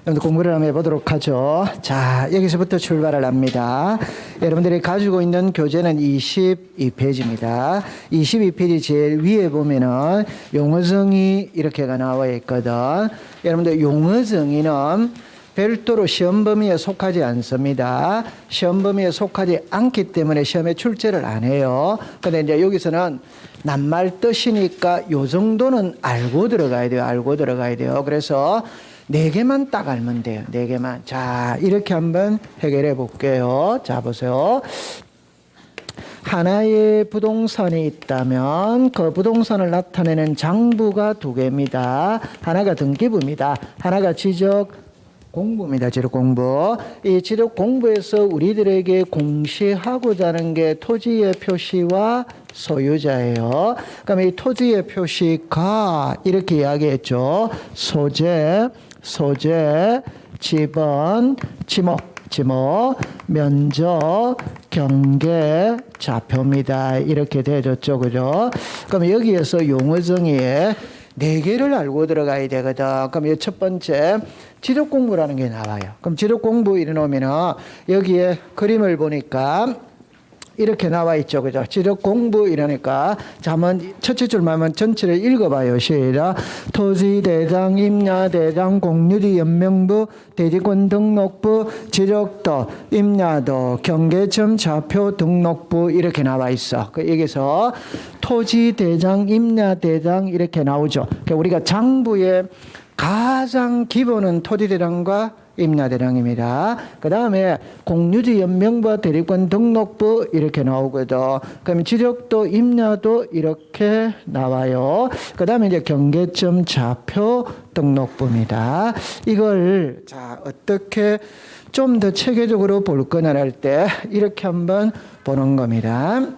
여러분들 공부를 한번 해보도록 하죠. 자, 여기서부터 출발을 합니다. 여러분들이 가지고 있는 교재는 22페이지입니다. 22페이지 제일 위에 보면은 용어정의 이렇게가 나와 있거든. 여러분들 용어정의는 별도로 시험 범위에 속하지 않습니다. 시험 범위에 속하지 않기 때문에 시험에 출제를 안 해요. 근데 이제 여기서는 낱말 뜻이니까 요 정도는 알고 들어가야 돼요. 알고 들어가야 돼요. 그래서 4개만 딱 알면 돼요. 4개만. 자, 이렇게 한번 해결해 볼게요. 자, 보세요. 하나의 부동산이 있다면 그 부동산을 나타내는 장부가 2개입니다. 하나가 등기부입니다. 하나가 지적 공부입니다. 지적 공부. 이 지적 공부에서 우리들에게 공시하고자 하는 게 토지의 표시와 소유자예요. 그럼 이 토지의 표시가 이렇게 이야기했죠. 소재, 지번, 지목, 면적, 경계, 좌표입니다. 이렇게 되어졌죠. 그죠? 그럼 여기에서 용어정의에 4개를 알고 들어가야 되거든. 그럼 첫 번째 지적 공부라는 게 나와요. 그럼 지적 공부 이래놓으면은 여기에 그림을 보니까 이렇게 나와 있죠. 그죠? 지적 공부 이러니까 자, 한번 첫째 줄만 한번 전체를 읽어봐요. 시작. 토지 대장, 임야 대장, 공유지 연명부, 대지권 등록부, 지적도, 임야도, 경계점 좌표 등록부 이렇게 나와 있어. 여기서 토지 대장, 임야 대장 이렇게 나오죠. 그러니까 우리가 장부의 가장 기본은 토지 대장과 임야대장입니다. 그 다음에 공유지 연명부와 대리권 등록부 이렇게 나오거든. 그럼 지적도 임야도 이렇게 나와요. 그 다음에 이제 경계점 좌표 등록부입니다. 이걸 자 어떻게 좀 더 체계적으로 볼 거냐 할 때 이렇게 한번 보는 겁니다.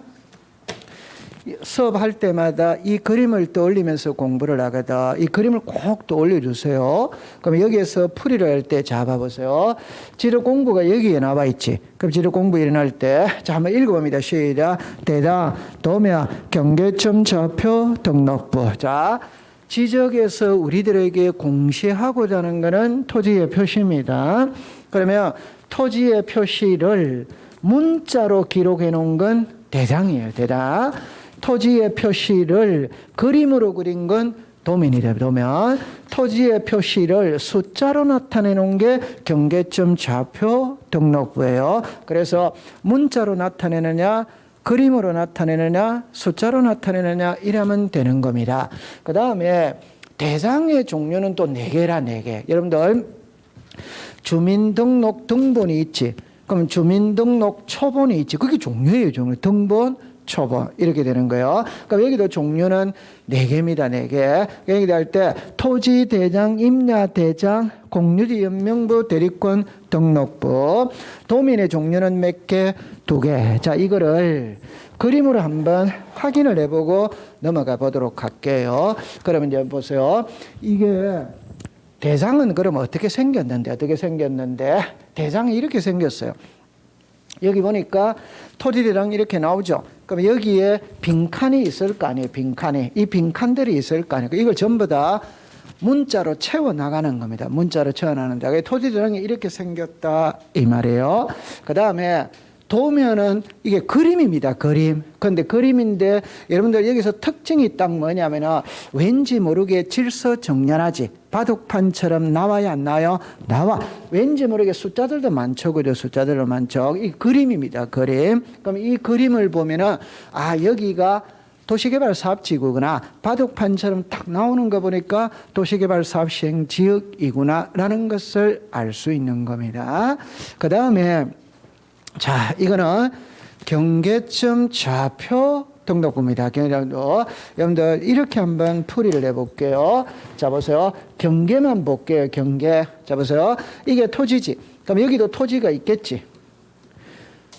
수업할 때마다 이 그림을 떠올리면서 공부를 하거든. 이 그림을 꼭 떠올려 주세요. 그럼 여기에서 풀이를 할 때 자 봐보세요. 지적 공부가 여기에 나와 있지. 그럼 지적 공부 일어날 때 자 한번 읽어봅니다. 시작. 대장, 도면, 경계점 좌표 등록부. 자, 지적에서 우리들에게 공시하고자 하는 것은 토지의 표시입니다. 그러면 토지의 표시를 문자로 기록해 놓은 건 대장이에요. 대장. 토지의 표시를 그림으로 그린 건 도면이래요. 도면. 토지의 표시를 숫자로 나타내 놓은 게 경계점 좌표 등록부예요. 그래서 문자로 나타내느냐 그림으로 나타내느냐 숫자로 나타내느냐 이러면 되는 겁니다. 그 다음에 대장의 종류는 또 4개라 4개. 여러분들 주민등록 등본이 있지. 그럼 주민등록 초본이 있지. 그게 종류예요. 종류. 등본, 초본 이렇게 되는 거예요. 그럼 여기도 종류는 4개입니다. 4개. 여기 할 때 토지 대장, 임야 대장, 공유지 연명부, 대리권 등록부. 도면의 종류는 몇 개? 2개. 자, 이거를 그림으로 한번 확인을 해보고 넘어가 보도록 할게요. 그러면 이제 보세요. 이게 대장은 그럼 어떻게 생겼는데 대장이 이렇게 생겼어요. 여기 보니까 토지대장 이렇게 나오죠. 그럼 여기에 빈칸이 있을 거 아니에요. 빈칸이. 이 빈칸들이 있을 거 아니에요. 이걸 전부 다 문자로 채워나가는 겁니다. 문자로 채워나가는데 토지대장이 이렇게 생겼다 이 말이에요. 그 다음에 도면은 이게 그림입니다. 그림. 그런데 그림인데 여러분들 여기서 특징이 딱 뭐냐면은 왠지 모르게 질서정연하지. 바둑판처럼 나와야 안 나와요? 나와. 왠지 모르게 숫자들도 많죠. 그죠? 숫자들도 많죠. 이 그림입니다. 그림. 그럼 이 그림을 보면은 아 여기가 도시개발사업지구구나. 바둑판처럼 딱 나오는 거 보니까 도시개발사업시행지역이구나 라는 것을 알 수 있는 겁니다. 그 다음에 자, 이거는 경계점 좌표 등록부입니다. 여러분들 이렇게 한번 풀이를 해볼게요. 자, 보세요. 경계만 볼게요. 경계. 자, 보세요. 이게 토지지. 그럼 여기도 토지가 있겠지.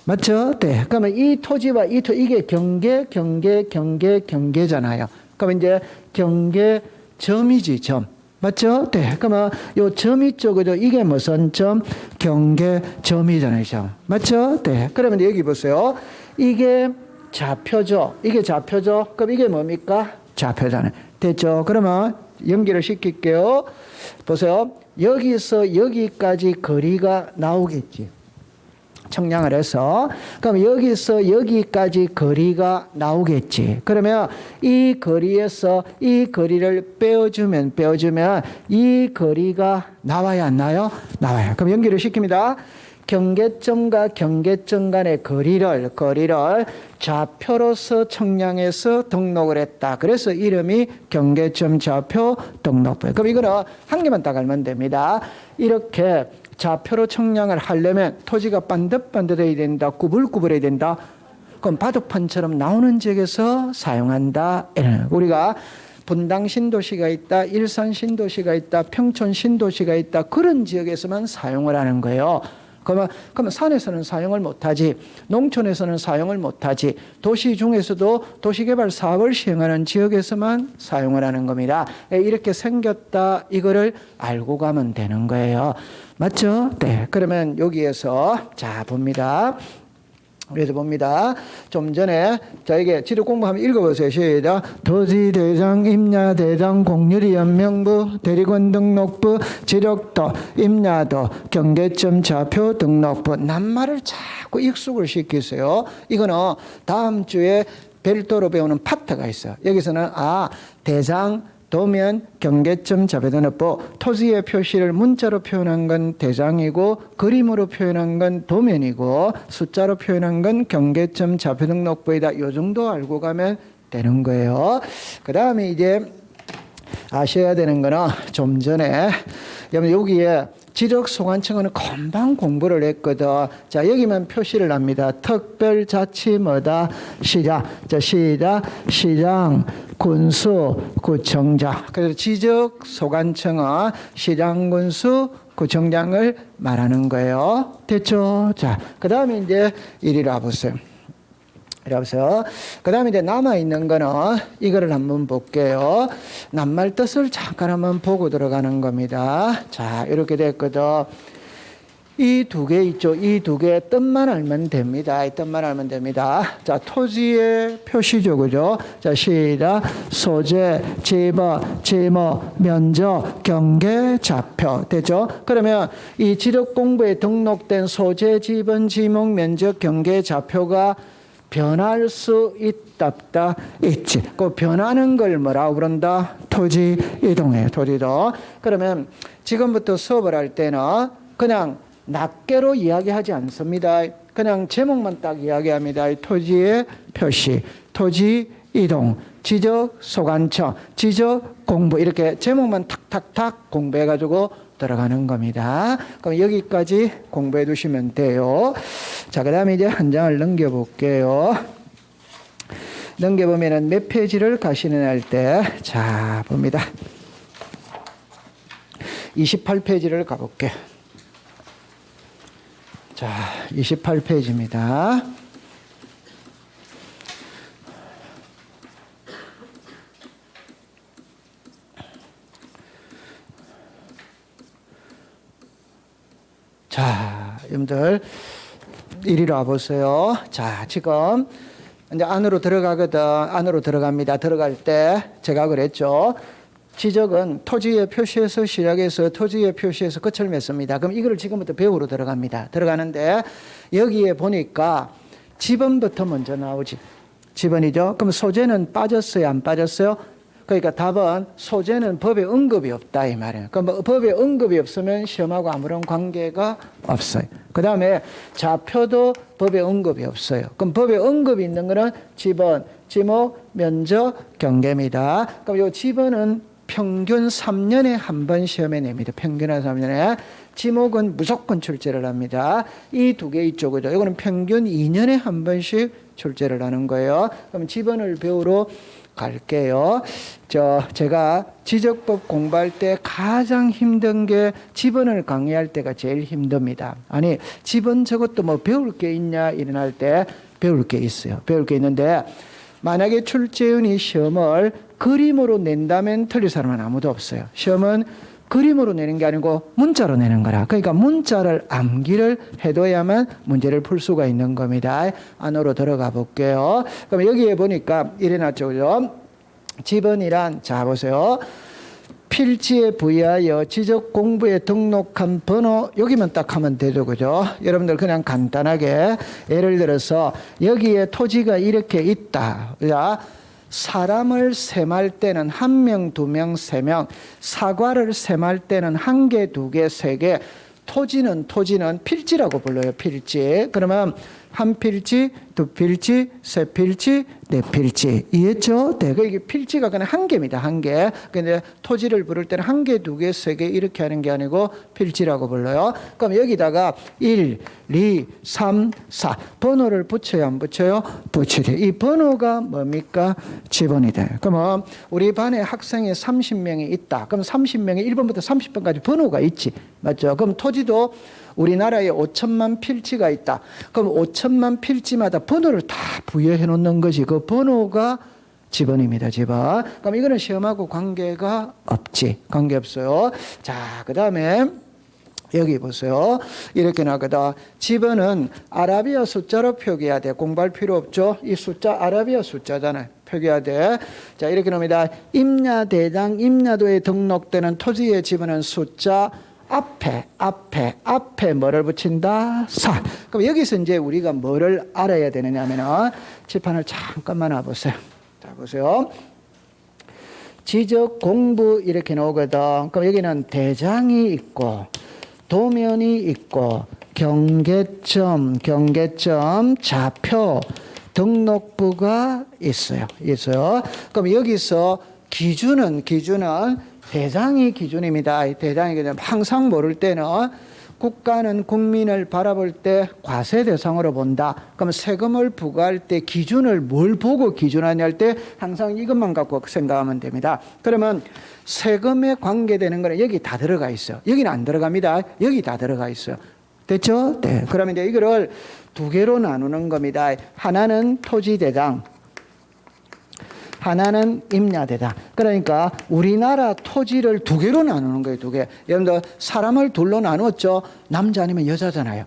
맞죠? 네. 그러면 이 토지와 이게 경계잖아요. 그럼 이제 경계점이지, 점. 맞죠? 네. 그러면 요 점이 쪽으로 이게 무슨 점? 경계점이잖아요. 점. 맞죠? 네. 그러면 여기 보세요. 이게 좌표죠. 이게 좌표죠. 그럼 이게 뭡니까? 좌표잖아요. 됐죠? 그러면 연결을 시킬게요. 보세요. 여기서 여기까지 거리가 나오겠지. 청량을 해서. 그럼 여기서 여기까지 거리가 나오겠지. 그러면 이 거리에서 이 거리를 빼어주면 이 거리가 나와야 안 나요? 나와요. 그럼 연결을 시킵니다. 경계점과 경계점 간의 거리를 좌표로서 청량해서 등록을 했다. 그래서 이름이 경계점 좌표 등록부. 그럼 이거는 한 개만 딱 알면 됩니다. 이렇게 좌표로 청량을 하려면 토지가 반듯반듯해야 된다. 구불구불해야 된다. 그럼 바둑판처럼 나오는 지역에서 사용한다. 우리가 분당 신도시가 있다. 일산 신도시가 있다. 평촌 신도시가 있다. 그런 지역에서만 사용을 하는 거예요. 그러면 산에서는 사용을 못하지, 농촌에서는 사용을 못하지, 도시 중에서도 도시개발 사업을 시행하는 지역에서만 사용을 하는 겁니다. 이렇게 생겼다, 이거를 알고 가면 되는 거예요. 맞죠? 네. 그러면 여기에서 자 봅니다. 그래서 봅니다. 좀 전에 저에게 지도 공부하면 읽어보세요. 시작. 토지대장, 임야대장, 공유리연명부, 대리권 등록부, 지력도, 임야도, 경계점 좌표 등록부. 낱말을 자꾸 익숙을 시키세요. 이거는 다음 주에 별도로 배우는 파트가 있어요. 여기서는 대장, 도면, 경계점, 좌표등록부. 토지의 표시를 문자로 표현한 건 대장이고 그림으로 표현한 건 도면이고 숫자로 표현한 건 경계점, 좌표등록부이다. 이 정도 알고 가면 되는 거예요. 그 다음에 이제 아셔야 되는 거는 좀 전에 여기에 지적소관청은 금방 공부를 했거든. 자, 여기만 표시를 합니다. 특별자치마다 시장, 군수, 구청장. 그래서 지적소관청은 시장, 군수, 구청장을 말하는 거예요. 됐죠? 자, 그 다음에 이제 이리 와보세요. 그 다음에 이제 남아있는 거는 이거를 한번 볼게요. 낱말 뜻을 잠깐 한번 보고 들어가는 겁니다. 자, 이렇게 됐거든. 이 두 개 있죠. 이 두 개 뜻만 알면 됩니다. 이 뜻만 알면 됩니다. 자, 토지의 표시죠. 그죠? 자, 시작. 소재, 지번, 지모, 면적, 경계, 좌표. 됐죠? 그러면 이 지력 공부에 등록된 소재, 지번, 지목, 면적, 경계, 좌표가 변할 수 있답다. 있지. 그 변하는 걸 뭐라고 부른다? 토지 이동이에요. 토지 이동. 그러면 지금부터 수업을 할 때는 그냥 낱개로 이야기하지 않습니다. 그냥 제목만 딱 이야기합니다. 토지의 표시, 토지 이동, 지적 소관청, 지적 공부 이렇게 제목만 탁탁탁 공부해가지고 들어가는 겁니다. 그럼 여기까지 공부해 두시면 돼요. 자, 그 다음에 이제 한 장을 넘겨볼게요. 넘겨보면은 몇 페이지를 가시는 할 때, 자, 봅니다. 28페이지를 가볼게요. 자, 28페이지입니다. 자, 여러분들 이리로 와보세요. 자, 지금 이제 안으로 들어가거든. 안으로 들어갑니다. 들어갈 때 제가 그랬죠. 지적은 토지의 표시에서 시작해서 토지의 표시에서 끝을 맺습니다. 그럼 이거를 지금부터 배우러 들어갑니다. 들어가는데 여기에 보니까 지번부터 먼저 나오지. 지번이죠. 그럼 소재는 빠졌어요? 안 빠졌어요? 그러니까 답은 소재는 법에 언급이 없다 이 말이에요. 그럼 법에 언급이 없으면 시험하고 아무런 관계가 없어요. 그 다음에 좌표도 법에 언급이 없어요. 그럼 법에 언급이 있는 거는 지번, 지목, 면적, 경계입니다. 그럼 이 지번은 평균 3년에 한 번 시험에 냅니다. 평균 3년에. 지목은 무조건 출제를 합니다. 이 두 개 있죠. 그죠? 이거는 평균 2년에 한 번씩 출제를 하는 거예요. 그럼 지번을 배우러 갈게요. 제가 지적법 공부할 때 가장 힘든 게 지번을 강의할 때가 제일 힘듭니다. 아니, 지번 저것도 뭐 배울 게 있냐 일어날 때 배울 게 있어요. 배울 게 있는데 만약에 출제위원이 시험을 그림으로 낸다면 틀릴 사람은 아무도 없어요. 시험은 그림으로 내는 게 아니고 문자로 내는 거라. 그러니까 문자를 암기를 해둬야만 문제를 풀 수가 있는 겁니다. 안으로 들어가 볼게요. 그럼 여기에 보니까 이래 놨죠. 그죠? 지번이란, 자, 보세요. 필지에 부여하여 지적 공부에 등록한 번호 여기만 딱 하면 되죠. 그죠? 여러분들 그냥 간단하게 예를 들어서 여기에 토지가 이렇게 있다. 자, 사람을 셈할 때는 1명, 2명, 3명, 사과를 셈할 때는 1개, 2개, 3개, 토지는 필지라고 불러요. 필지. 그러면 1필지, 2필지, 3필지, 4필지. 이해했죠? 네. 이게 필지가 그냥 1개입니다. 1개. 근데 토지를 부를 때는 1개, 2개, 3개 이렇게 하는 게 아니고 필지라고 불러요. 그럼 여기다가 1, 2, 3, 4. 번호를 붙여요, 안 붙여요? 붙여요. 이 번호가 뭡니까? 지번이 돼요. 그러면 우리 반에 학생이 30명이 있다. 그럼 30명이 1번부터 30번까지 번호가 있지. 맞죠? 그럼 토지도 우리나라에 5천만 필지가 있다. 그럼 5천만 필지마다 번호를 다 부여해 놓는 것이 그 번호가 지번입니다. 지번. 그럼 이거는 시험하고 관계가 없지. 관계없어요. 자, 그 다음에 여기 보세요. 이렇게 나거든. 지번은 아라비아 숫자로 표기해야 돼. 공부할 필요 없죠. 이 숫자 아라비아 숫자잖아요. 표기해야 돼. 자, 이렇게 놉니다. 임야대장, 임야도에 등록되는 토지의 지번은 숫자 앞에 뭐를 붙인다? 4. 그럼 여기서 이제 우리가 뭐를 알아야 되느냐 하면은 칠판을 잠깐만 와보세요. 자, 보세요. 지적 공부 이렇게 나오거든. 그럼 여기는 대장이 있고 도면이 있고 경계점, 좌표, 등록부가 있어요. 그럼 여기서 기준은 대장이 기준입니다. 대장이 기준. 항상 모를 때는 국가는 국민을 바라볼 때 과세 대상으로 본다. 그럼 세금을 부과할 때 기준을 뭘 보고 기준하냐 할 때 항상 이것만 갖고 생각하면 됩니다. 그러면 세금에 관계되는 거는 여기 다 들어가 있어요. 여기는 안 들어갑니다. 여기 다 들어가 있어요. 됐죠? 네. 그러면 이제 이거를 두 개로 나누는 겁니다. 하나는 토지대장, 하나는 임야대장. 그러니까 우리나라 토지를 두 개로 나누는 거예요. 두 개. 여러분들 사람을 둘로 나누었죠. 남자 아니면 여자잖아요.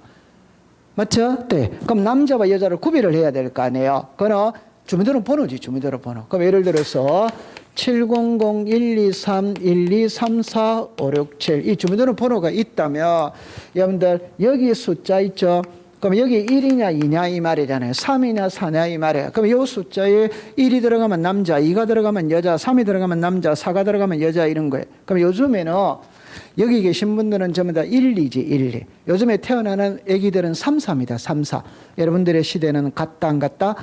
맞죠? 네. 그럼 남자와 여자를 구별을 해야 될 거 아니에요. 그럼 주민등록 번호지. 주민등록 번호. 그럼 예를 들어서 700-123-1234-567 이 주민등록 번호가 있다면 여러분들 여기 숫자 있죠. 그럼 여기 1이냐 2냐 이 말이잖아요. 3이냐 4냐 이 말이에요. 그럼 이 숫자에 1이 들어가면 남자, 2가 들어가면 여자, 3이 들어가면 남자, 4가 들어가면 여자 이런 거예요. 그럼 요즘에는 여기 계신 분들은 전부 다 1, 2지 1, 2. 요즘에 태어나는 애기들은 3, 4입니다. 3, 4. 여러분들의 시대는 갔다 안 갔다?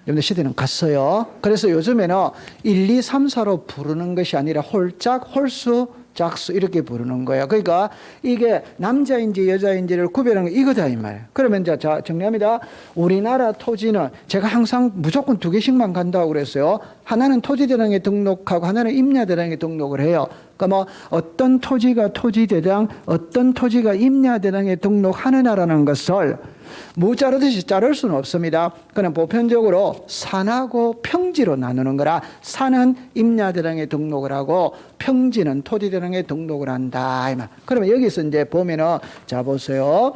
여러분들 시대는 갔어요. 그래서 요즘에는 1, 2, 3, 4로 부르는 것이 아니라 홀짝, 홀수, 작수 이렇게 부르는 거예요. 그러니까 이게 남자인지 여자인지를 구별하는 게 이거다 이 말이에요. 그러면 자 정리합니다. 우리나라 토지는 제가 항상 무조건 두 개씩만 간다고 그랬어요. 하나는 토지대장에 등록하고 하나는 임야대장에 등록을 해요. 그러니까 뭐 어떤 토지가 토지대장, 어떤 토지가 임야대장에 등록하느냐라는 것을 무 자르듯이 자를 수는 없습니다. 그냥 보편적으로 산하고 평지로 나누는 거라 산은 임야대장에 등록을 하고 평지는 토지대장에 등록을 한다. 그러면 여기서 이제 보면은 자 보세요.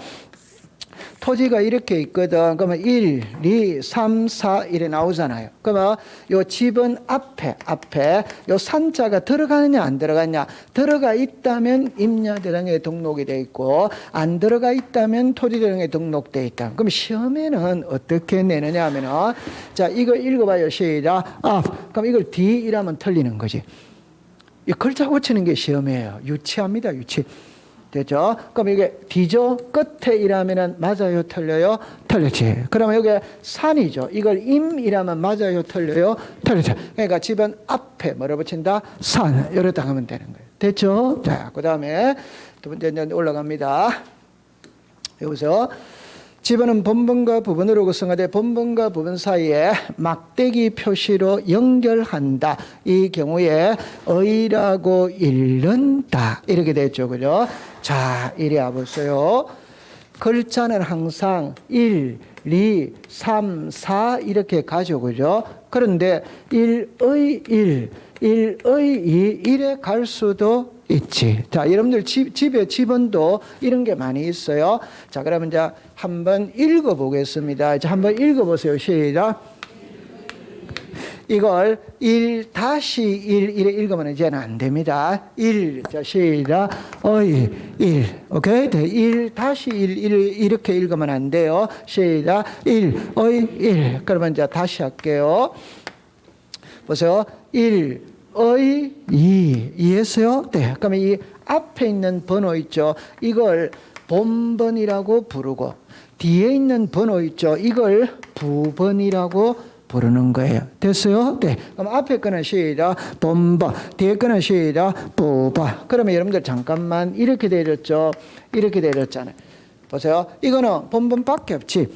토지가 이렇게 있거든. 그러면 1, 2, 3, 4 이래 나오잖아요. 그러면 요 집은 앞에 요 산자가 들어가느냐 안 들어가느냐. 들어가 있다면 임야대장에 등록이 돼 있고 안 들어가 있다면 토지대장에 등록돼 있다. 그럼 시험에는 어떻게 내느냐 하면은 자 이거 읽어봐요. 시작. 그럼 이걸 D이라면 틀리는 거지. 이 글자 고치는 게 시험이에요. 유치합니다. 유치. 되죠? 그럼 이게 D죠? 끝에 이라면은 맞아요, 틀려요? 틀렸지. 그러면 여기 산이죠. 이걸 임이라면 맞아요, 틀려요? 틀렸죠. 그러니까 집은 앞에 뭐를 붙인다? 산. 이렇다 하면 되는 거예요. 됐죠? 자, 그 다음에 두 번째 이제 올라갑니다. 여기서 집어는 본문과 부분으로 구성하되 본문과 부분 사이에 막대기 표시로 연결한다. 이 경우에 의라고 읽는다. 이렇게 됐죠. 그죠? 자, 이리 와보세요. 글자는 항상 1, 2, 3, 4 이렇게 가죠. 그죠? 그런데 1의 1, 1의 2 이래 갈 수도 있지. 자, 여러분들 집에 집원도 이런 게 많이 있어요. 자, 그러면 이제 한번 읽어보겠습니다. 자, 한번 읽어보세요. 시작. 이걸 1-1 이렇게 읽으면 이제는 안 됩니다. 1, 자, 시작. 의, 1. 오케이? 1-1 이렇게 읽으면 안 돼요. 시작. 1, 의, 1. 그러면 이제 다시 할게요. 보세요. 1, 의, 2. 이해했어요? 네. 그러면 이 앞에 있는 번호 있죠? 이걸 본번이라고 부르고, 뒤에 있는 번호 있죠? 이걸 부번이라고 부르는 거예요. 됐어요? 네. 그럼 앞에 거는 시작, 본번, 뒤에 거는 시작, 부번. 그러면 여러분들 잠깐만 이렇게 되었죠? 이렇게 되었잖아요. 보세요. 이거는 본번밖에 없지.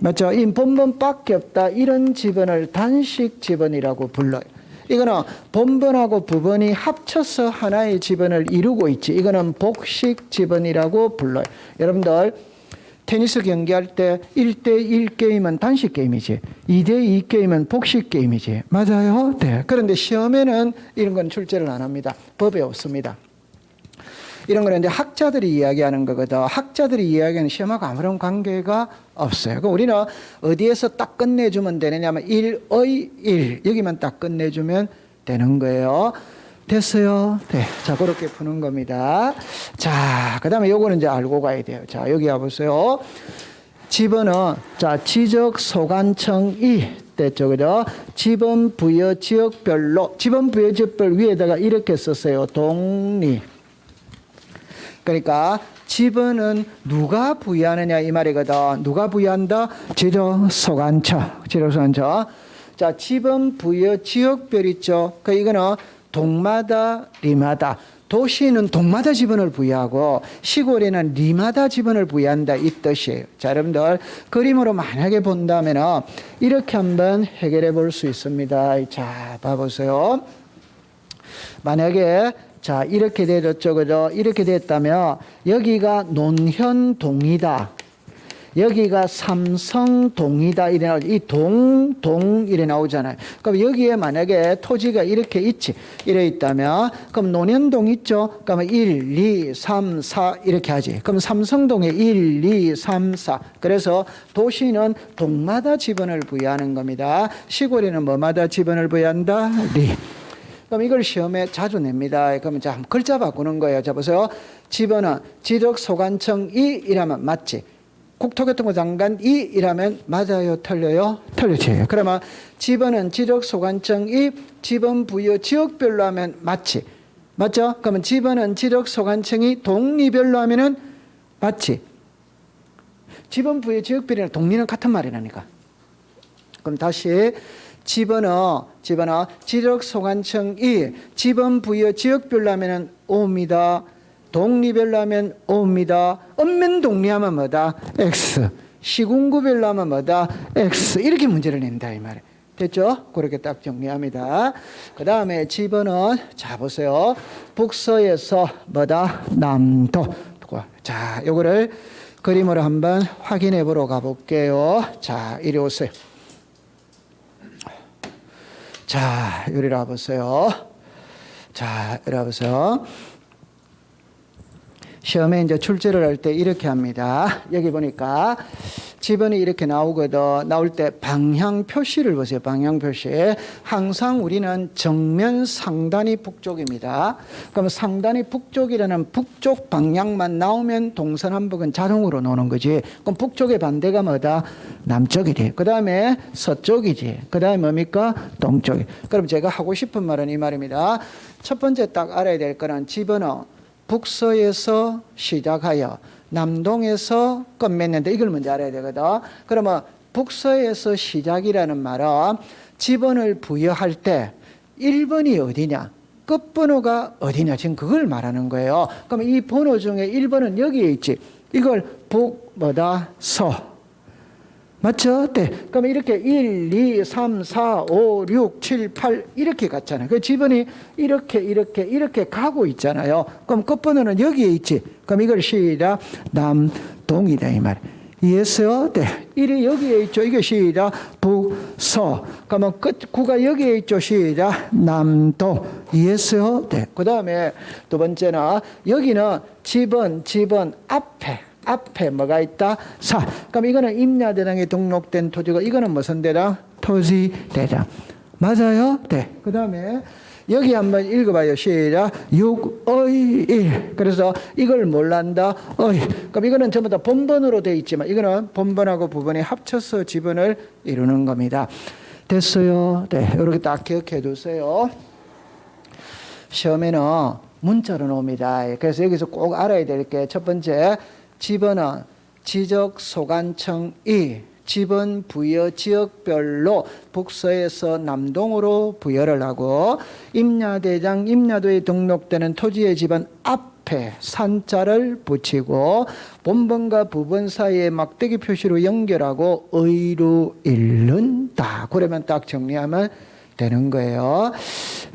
맞죠? 이 본번밖에 없다. 이런 지번을 단식 지번이라고 불러요. 이거는 본번하고 부번이 합쳐서 하나의 지번을 이루고 있지. 이거는 복식 지번이라고 불러요. 여러분들 테니스 경기할 때 1대1 게임은 단식 게임이지, 2대2 게임은 복식 게임이지. 맞아요? 네. 그런데 시험에는 이런 건 출제를 안 합니다. 법에 없습니다. 이런 거는 이제 학자들이 이야기하는 거거든. 학자들이 이야기하는 시험하고 아무런 관계가 없어요. 그럼 우리는 어디에서 딱 끝내주면 되느냐면 1의 1 여기만 딱 끝내주면 되는 거예요. 됐어요? 네. 자, 그렇게 푸는 겁니다. 자, 그 다음에 요거는 이제 알고 가야 돼요. 자, 여기 와보세요. 지번은, 자, 지적 소관청이 됐죠. 그죠? 지번 부여 지역별로, 지번 부여 지역별 위에다가 이렇게 썼어요. 동리. 그러니까 지번은 누가 부여하느냐 이 말이거든. 누가 부여한다? 지적소관청. 지적소관청. 자, 지번 부여 지역별 있죠. 그 이거는 동마다 리마다. 도시는 동마다 지번을 부여하고 시골에는 리마다 지번을 부여한다 이 뜻이에요. 자, 여러분들 그림으로 만약에 본다면 이렇게 한번 해결해 볼 수 있습니다. 자, 봐보세요. 만약에 자, 이렇게 되었죠. 그죠? 이렇게 됐다면 여기가 논현동이다. 여기가 삼성동이다. 이래 나오죠. 이 동 이래 나오잖아요. 그럼 여기에 만약에 토지가 이렇게 있지. 이래 있다면 그럼 논현동 있죠. 그러면 1, 2, 3, 4 이렇게 하지. 그럼 삼성동에 1, 2, 3, 4. 그래서 도시는 동마다 지번을 부여하는 겁니다. 시골에는 뭐마다 지번을 부여한다? 리. 그럼 이걸 시험에 자주 냅니다. 그러면 자, 글자 바꾸는 거예요. 자, 보세요. 지번은 지적소관청이 이라면 맞지. 국토교통부 장관이 이라면 맞아요, 틀려요? 틀리지. 그러면 지번은 지적소관청이 지번 부여 지역별로 하면 맞지. 맞죠? 그러면 지번은 지적소관청이 동리별로 하면은 맞지. 지번 부여 지역별이랑 동리는 같은 말이라니까. 그럼 다시 지번은 지적소관청이 지번 부여 지역별로 하면 O입니다. 동리별로 하면 O입니다. 읍면 동리하면 뭐다? X. 시군구별로 하면 뭐다? X. 이렇게 문제를 낸다 이 말이에요. 됐죠? 그렇게 딱 정리합니다. 그 다음에 지번은 자 보세요. 북서에서 뭐다? 남도. 자, 요거를 그림으로 한번 확인해 보러 가볼게요. 자, 이리 오세요. 자, 이리 와보세요. 자, 이리 와보세요. 시험에 이제 출제를 할 때 이렇게 합니다. 여기 보니까 지번이 이렇게 나오거든. 나올 때 방향 표시를 보세요. 방향 표시. 항상 우리는 정면 상단이 북쪽입니다. 그럼 상단이 북쪽이라는 북쪽 방향만 나오면 동서남북은 자동으로 노는 거지. 그럼 북쪽의 반대가 뭐다? 남쪽이지. 그 다음에 서쪽이지. 그 다음에 뭡니까? 동쪽이. 그럼 제가 하고 싶은 말은 이 말입니다. 첫 번째 딱 알아야 될 거는 지번은 북서에서 시작하여 남동에서 끝맺는데 이걸 먼저 알아야 되거든. 그러면 북서에서 시작이라는 말은 지번을 부여할 때 1번이 어디냐, 끝번호가 어디냐, 지금 그걸 말하는 거예요. 그러면 이 번호 중에 1번은 여기에 있지. 이걸 북 뭐다? 서. 맞죠? 네. 그러면 이렇게 1, 2, 3, 4, 5, 6, 7, 8 이렇게 갔잖아요. 그 지번이 이렇게 가고 있잖아요. 그럼 끝번호는 여기에 있지. 그럼 이걸 시작 남동이다 이 말. 이해했어요? 네. 1이 여기에 있죠. 이게 시작 북서. 그러면 끝 구가 여기에 있죠. 시작 남동. 이해했어요? 네. 그 다음에 두 번째는 여기는 지번 앞에 뭐가 있다? 사. 그럼 이거는 임야대장에 등록된 토지고 이거는 무슨 대장? 토지대장. 맞아요? 네. 그 다음에 여기 한번 읽어봐요. 시작. 6의 1. 그래서 이걸 몰란다. 의. 그럼 이거는 전부 다 본번으로 되어 있지만 이거는 본번하고 부번이 합쳐서 지번을 이루는 겁니다. 됐어요? 네. 이렇게 딱 기억해 두세요. 시험에는 문자로 나옵니다. 그래서 여기서 꼭 알아야 될 게 첫 번째, 지번은 지적 소관청이 지번 부여 지역별로 북서에서 남동으로 부여를 하고 임야대장 임야도에 등록되는 토지의 지번 앞에 산자를 붙이고 본번과 부번 사이에 막대기 표시로 연결하고 의로 읽는다. 그러면 딱 정리하면 되는 거예요.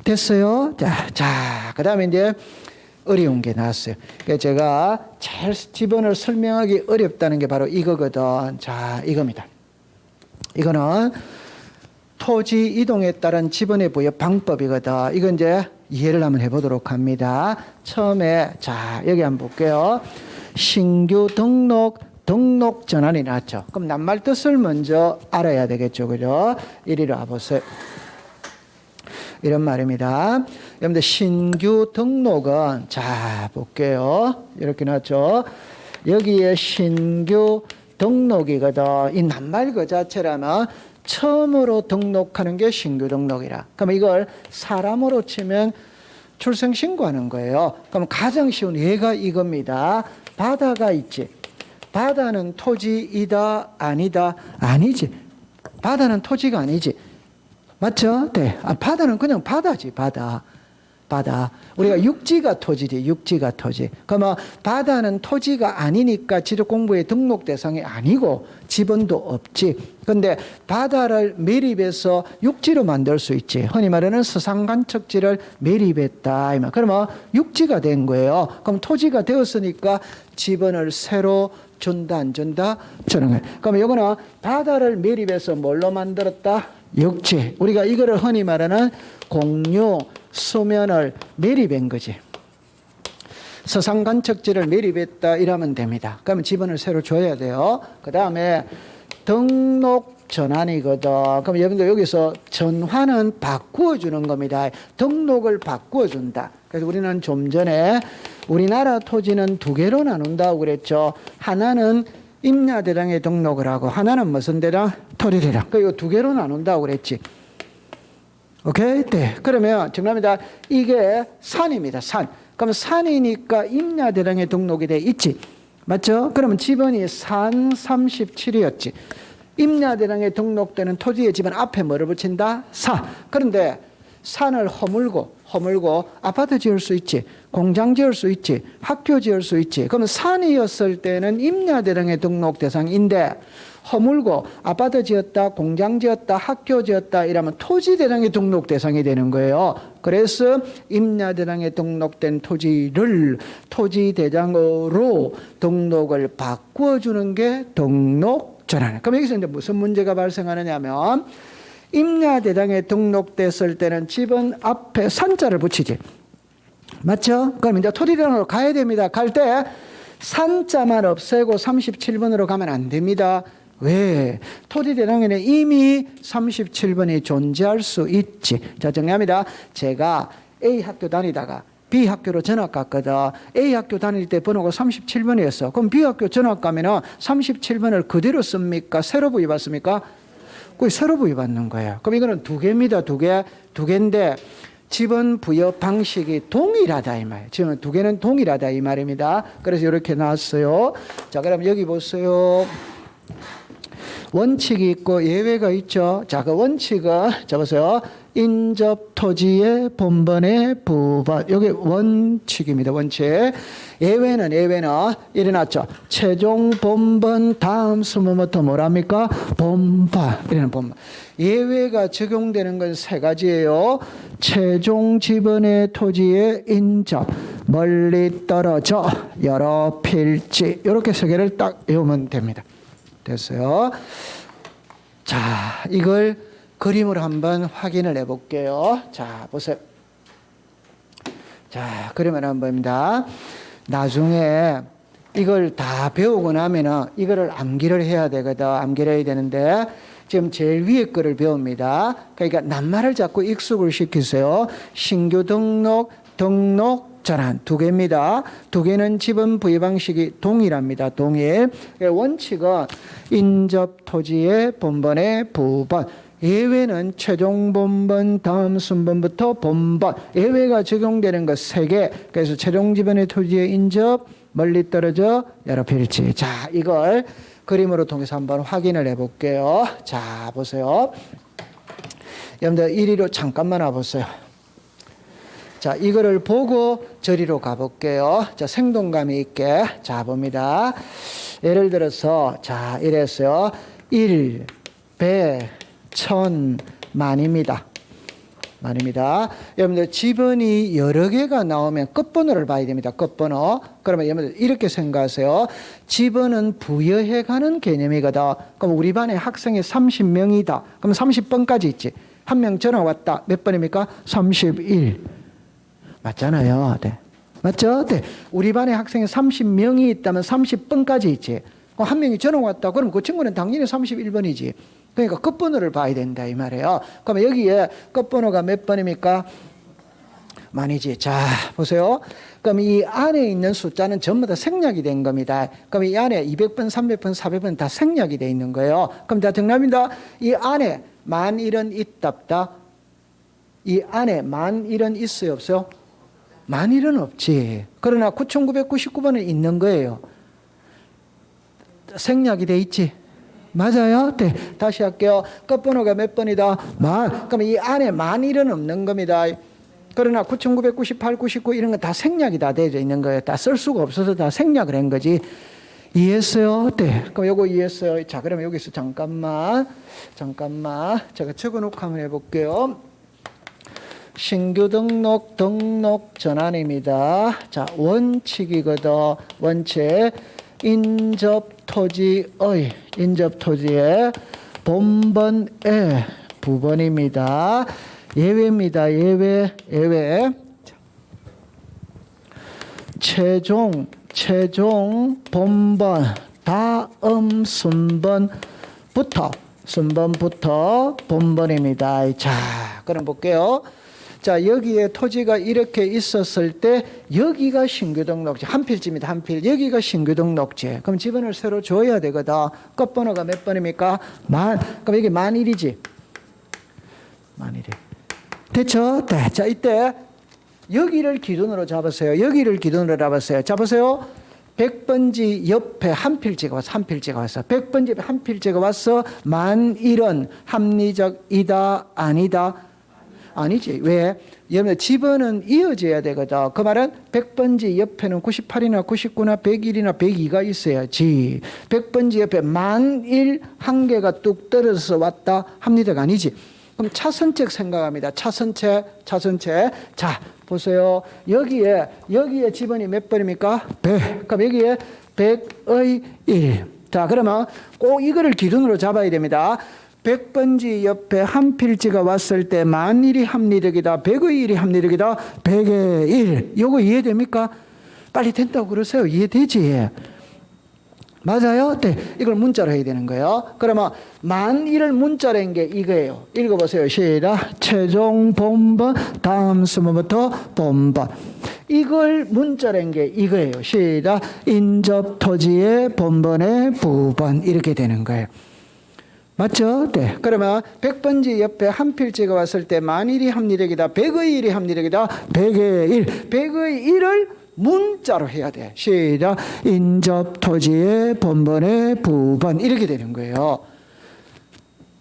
됐어요? 자, 그 다음에 이제 어려운 게 나왔어요. 그러니까 제가 제일 지번을 설명하기 어렵다는 게 바로 이거거든. 자, 이겁니다. 이거는 토지 이동에 따른 지번의 부여 방법이거든. 이건 이제 이해를 한번 해보도록 합니다. 처음에 자, 여기 한번 볼게요. 신규 등록 전환이 나왔죠. 그럼 낱말 뜻을 먼저 알아야 되겠죠. 그죠? 이리로 와보세요. 이런 말입니다. 여러분들 신규 등록은 자 볼게요. 이렇게 나왔죠. 여기에 신규 등록이거든. 이 낱말 그 자체라면 처음으로 등록하는 게 신규 등록이라. 그럼 이걸 사람으로 치면 출생 신고하는 거예요. 그럼 가장 쉬운 예가 이겁니다. 바다가 있지. 바다는 토지이다 아니다? 아니지. 바다는 토지가 아니지. 맞죠? 네. 바다는 그냥 바다지, 바다. 우리가 육지가 토지지, 육지가 토지. 그러면 바다는 토지가 아니니까 지적공부의 등록 대상이 아니고 지번도 없지. 근데 바다를 매립해서 육지로 만들 수 있지. 흔히 말하는 서산간척지를 매립했다. 그러면 육지가 된 거예요. 그럼 토지가 되었으니까 지번을 새로 준다, 안 준다? 주는 거예요. 그럼 이거는 바다를 매립해서 뭘로 만들었다? 육지. 우리가 이거를 흔히 말하는 공유 수면을 매립한 거지. 서산간척지를 매립했다 이러면 됩니다. 그러면 지번을 새로 줘야 돼요. 그 다음에 등록 전환이거든. 그럼 여러분들 여기서 전환은 바꾸어 주는 겁니다. 등록을 바꾸어 준다. 그래서 우리는 좀 전에 우리나라 토지는 두 개로 나눈다고 그랬죠. 하나는 임야대장에 등록을 하고 하나는 무슨 대장? 토지대장. 그리고 두 개로 나눈다고 그랬지. 오케이? 네. 그러면 정답입니다. 이게 산입니다. 산. 그럼 산이니까 임야대장에 등록이 돼 있지. 맞죠? 그러면 지번이 산 37이었지. 임야대장에 등록되는 토지의 지번 앞에 뭐를 붙인다? 사. 그런데 산을 허물고 아파트 지을 수 있지, 공장 지을 수 있지, 학교 지을 수 있지. 그러면 산이었을 때는 임야대장에 등록 대상인데 허물고 아파트 지었다, 공장 지었다, 학교 지었다 이러면 토지대장에 등록 대상이 되는 거예요. 그래서 임야대장에 등록된 토지를 토지대장으로 등록을 바꾸어주는 게 등록전환. 그럼 여기서 이제 무슨 문제가 발생하느냐면 임야대장에 등록됐을 때는 지번 앞에 산자를 붙이지. 맞죠? 그럼 이제 토지대장으로 가야 됩니다. 갈 때 산자만 없애고 37번으로 가면 안 됩니다. 왜? 토지대장에는 이미 37번이 존재할 수 있지. 자, 정리합니다. 제가 A 학교 다니다가 B 학교로 전학 갔거든. A 학교 다닐 때 번호가 37번이었어. 그럼 B 학교 전학 가면은 37번을 그대로 씁니까? 새로 부여받습니까? 그 새로 부여받는 거예요. 그럼 이거는 두 개입니다. 두 개인데 지번 부여 방식이 동일하다 이 말. 지금 두 개는 동일하다 이 말입니다. 그래서 이렇게 나왔어요. 자, 그럼 여기 보세요. 원칙이 있고 예외가 있죠. 자, 그 원칙은 자 보세요. 인접 토지의 본번의 부분. 여기 원칙입니다. 원칙. 예외는 일어났죠. 최종 본번 다음 수모부터 뭐랍니까? 본번. 이래는 본번. 예외가 적용되는 건 세 가지예요. 최종 지번의 토지의 인접, 멀리 떨어져, 여러 필지. 이렇게 세 개를 딱 외우면 됩니다. 됐어요. 자, 이걸 그림으로 한번 확인을 해 볼게요. 자, 보세요. 자, 그림을 한번 봅니다. 나중에 이걸 다 배우고 나면은 이거를 암기를 해야 되거든. 암기를 해야 되는데, 지금 제일 위에 거를 배웁니다. 그러니까 낱말을 자꾸 익숙을 시키세요. 신규 등록, 등록, 전환 두 개입니다. 두 개는 지분 부의 방식이 동일합니다. 동일. 원칙은 인접 토지의 본번의 부번. 예외는 최종 본번 다음 순번부터 본번. 예외가 적용되는 것 3개. 그래서 최종 지분의 토지의 인접, 멀리 떨어져 여러 필지. 자, 이걸 그림으로 통해서 한번 확인을 해볼게요. 자, 보세요. 여러분들 이리로 잠깐만 와보세요. 자, 이거를 보고 저리로 가볼게요. 자, 생동감이 있게. 자, 봅니다. 예를 들어서, 자, 이랬어요. 1, 100, 1000, 만입니다. 만입니다. 여러분들 지번이 여러 개가 나오면 끝번호를 봐야 됩니다. 끝번호. 그러면 여러분들 이렇게 생각하세요. 지번은 부여해가는 개념이거든. 그럼 우리 반에 학생이 30명이다. 그럼 30번까지 있지. 한 명 전화 왔다. 몇 번입니까? 31. 맞잖아요. 네. 맞죠? 네. 우리 반에 학생이 30명이 있다면 30번까지 있지. 한 명이 전화 왔다. 그럼 그 친구는 당연히 31번이지. 그러니까 끝번호를 봐야 된다 이 말이에요. 그럼 여기에 끝번호가 몇 번입니까? 만이지. 자, 보세요. 그럼 이 안에 있는 숫자는 전부 다 생략이 된 겁니다. 그럼 이 안에 200번, 300번, 400번 다 생략이 돼 있는 거예요. 그럼 다 정답입니다. 이 안에 10,000은 있답다. 이 안에 10,000은 있어요, 없어요? 10,000은 없지. 그러나 9,999번은 있는 거예요. 생략이 돼 있지. 맞아요? 네. 다시 할게요. 끝번호가 몇 번이다? 만. 그럼 이 안에 10,000은 없는 겁니다. 그러나 9,998, 99 이런 거 다 생략이 다 되어 있는 거예요. 다 쓸 수가 없어서 다 생략을 한 거지. 이해했어요? 네. 그럼 요거 이해했어요? 자, 그러면 여기서 잠깐만. 제가 적어놓고 한번 해볼게요. 신규 등록, 등록 전환입니다. 자, 원칙이거든. 원칙. 인접 토지의 본번의 부번입니다. 예외입니다. 예외. 최종 본번 다음 순번부터 본번입니다. 자, 그럼 볼게요. 자, 여기에 토지가 이렇게 있었을 때 여기가 신규 등록지. 한 필지입니다. 한 필. 여기가 신규 등록지. 그럼 지번을 새로 줘야 되거든. 끝번호가 몇 번입니까? 만. 그럼 이게 만일이지. 만일이. 됐죠? 네. 자, 이때 여기를 기준으로 잡으세요. 여기를 기준으로 잡으세요. 잡으세요. 100번지 옆에 한 필지가 왔어. 한 필지가 왔어. 100번지 옆에 한 필지가 왔어. 10,000은 합리적이다, 아니다? 아니지. 왜? 여러분 지번은 이어져야 되거든. 그 말은 100번지 옆에는 98이나 99나 101이나 102가 있어야지. 100번지 옆에 10,000 한 개가 뚝 떨어져서 왔다. 합리적 아니지. 그럼 차선책 생각합니다. 차선책. 자, 보세요. 여기에 지번이 몇 번입니까? 100. 그럼 여기에 100의 1. 자, 그러면 꼭 이거를 기준으로 잡아야 됩니다. 100번지 옆에 한 필지가 왔을 때 10,000이 합리적이다. 100의 1이 합리적이다. 100의 1. 요거 이해됩니까? 빨리 된다고 그러세요. 이해되지? 맞아요? 네. 이걸 문자로 해야 되는 거예요. 그러면 10,000을 문자로 한 게 이거예요. 읽어보세요. 시작. 최종 본번 다음 순번부터 본번. 이걸 문자로 한 게 이거예요. 시작. 인접 토지의 본번의 부번. 이렇게 되는 거예요. 맞죠? 네. 그러면 100번지 옆에 한 필지가 왔을 때 10,000이 합리적이다. 100의 1이 합리적이다. 100의 1. 100의 1을 문자로 해야 돼. 시작. 인접 토지의 본번의 부번. 이렇게 되는 거예요.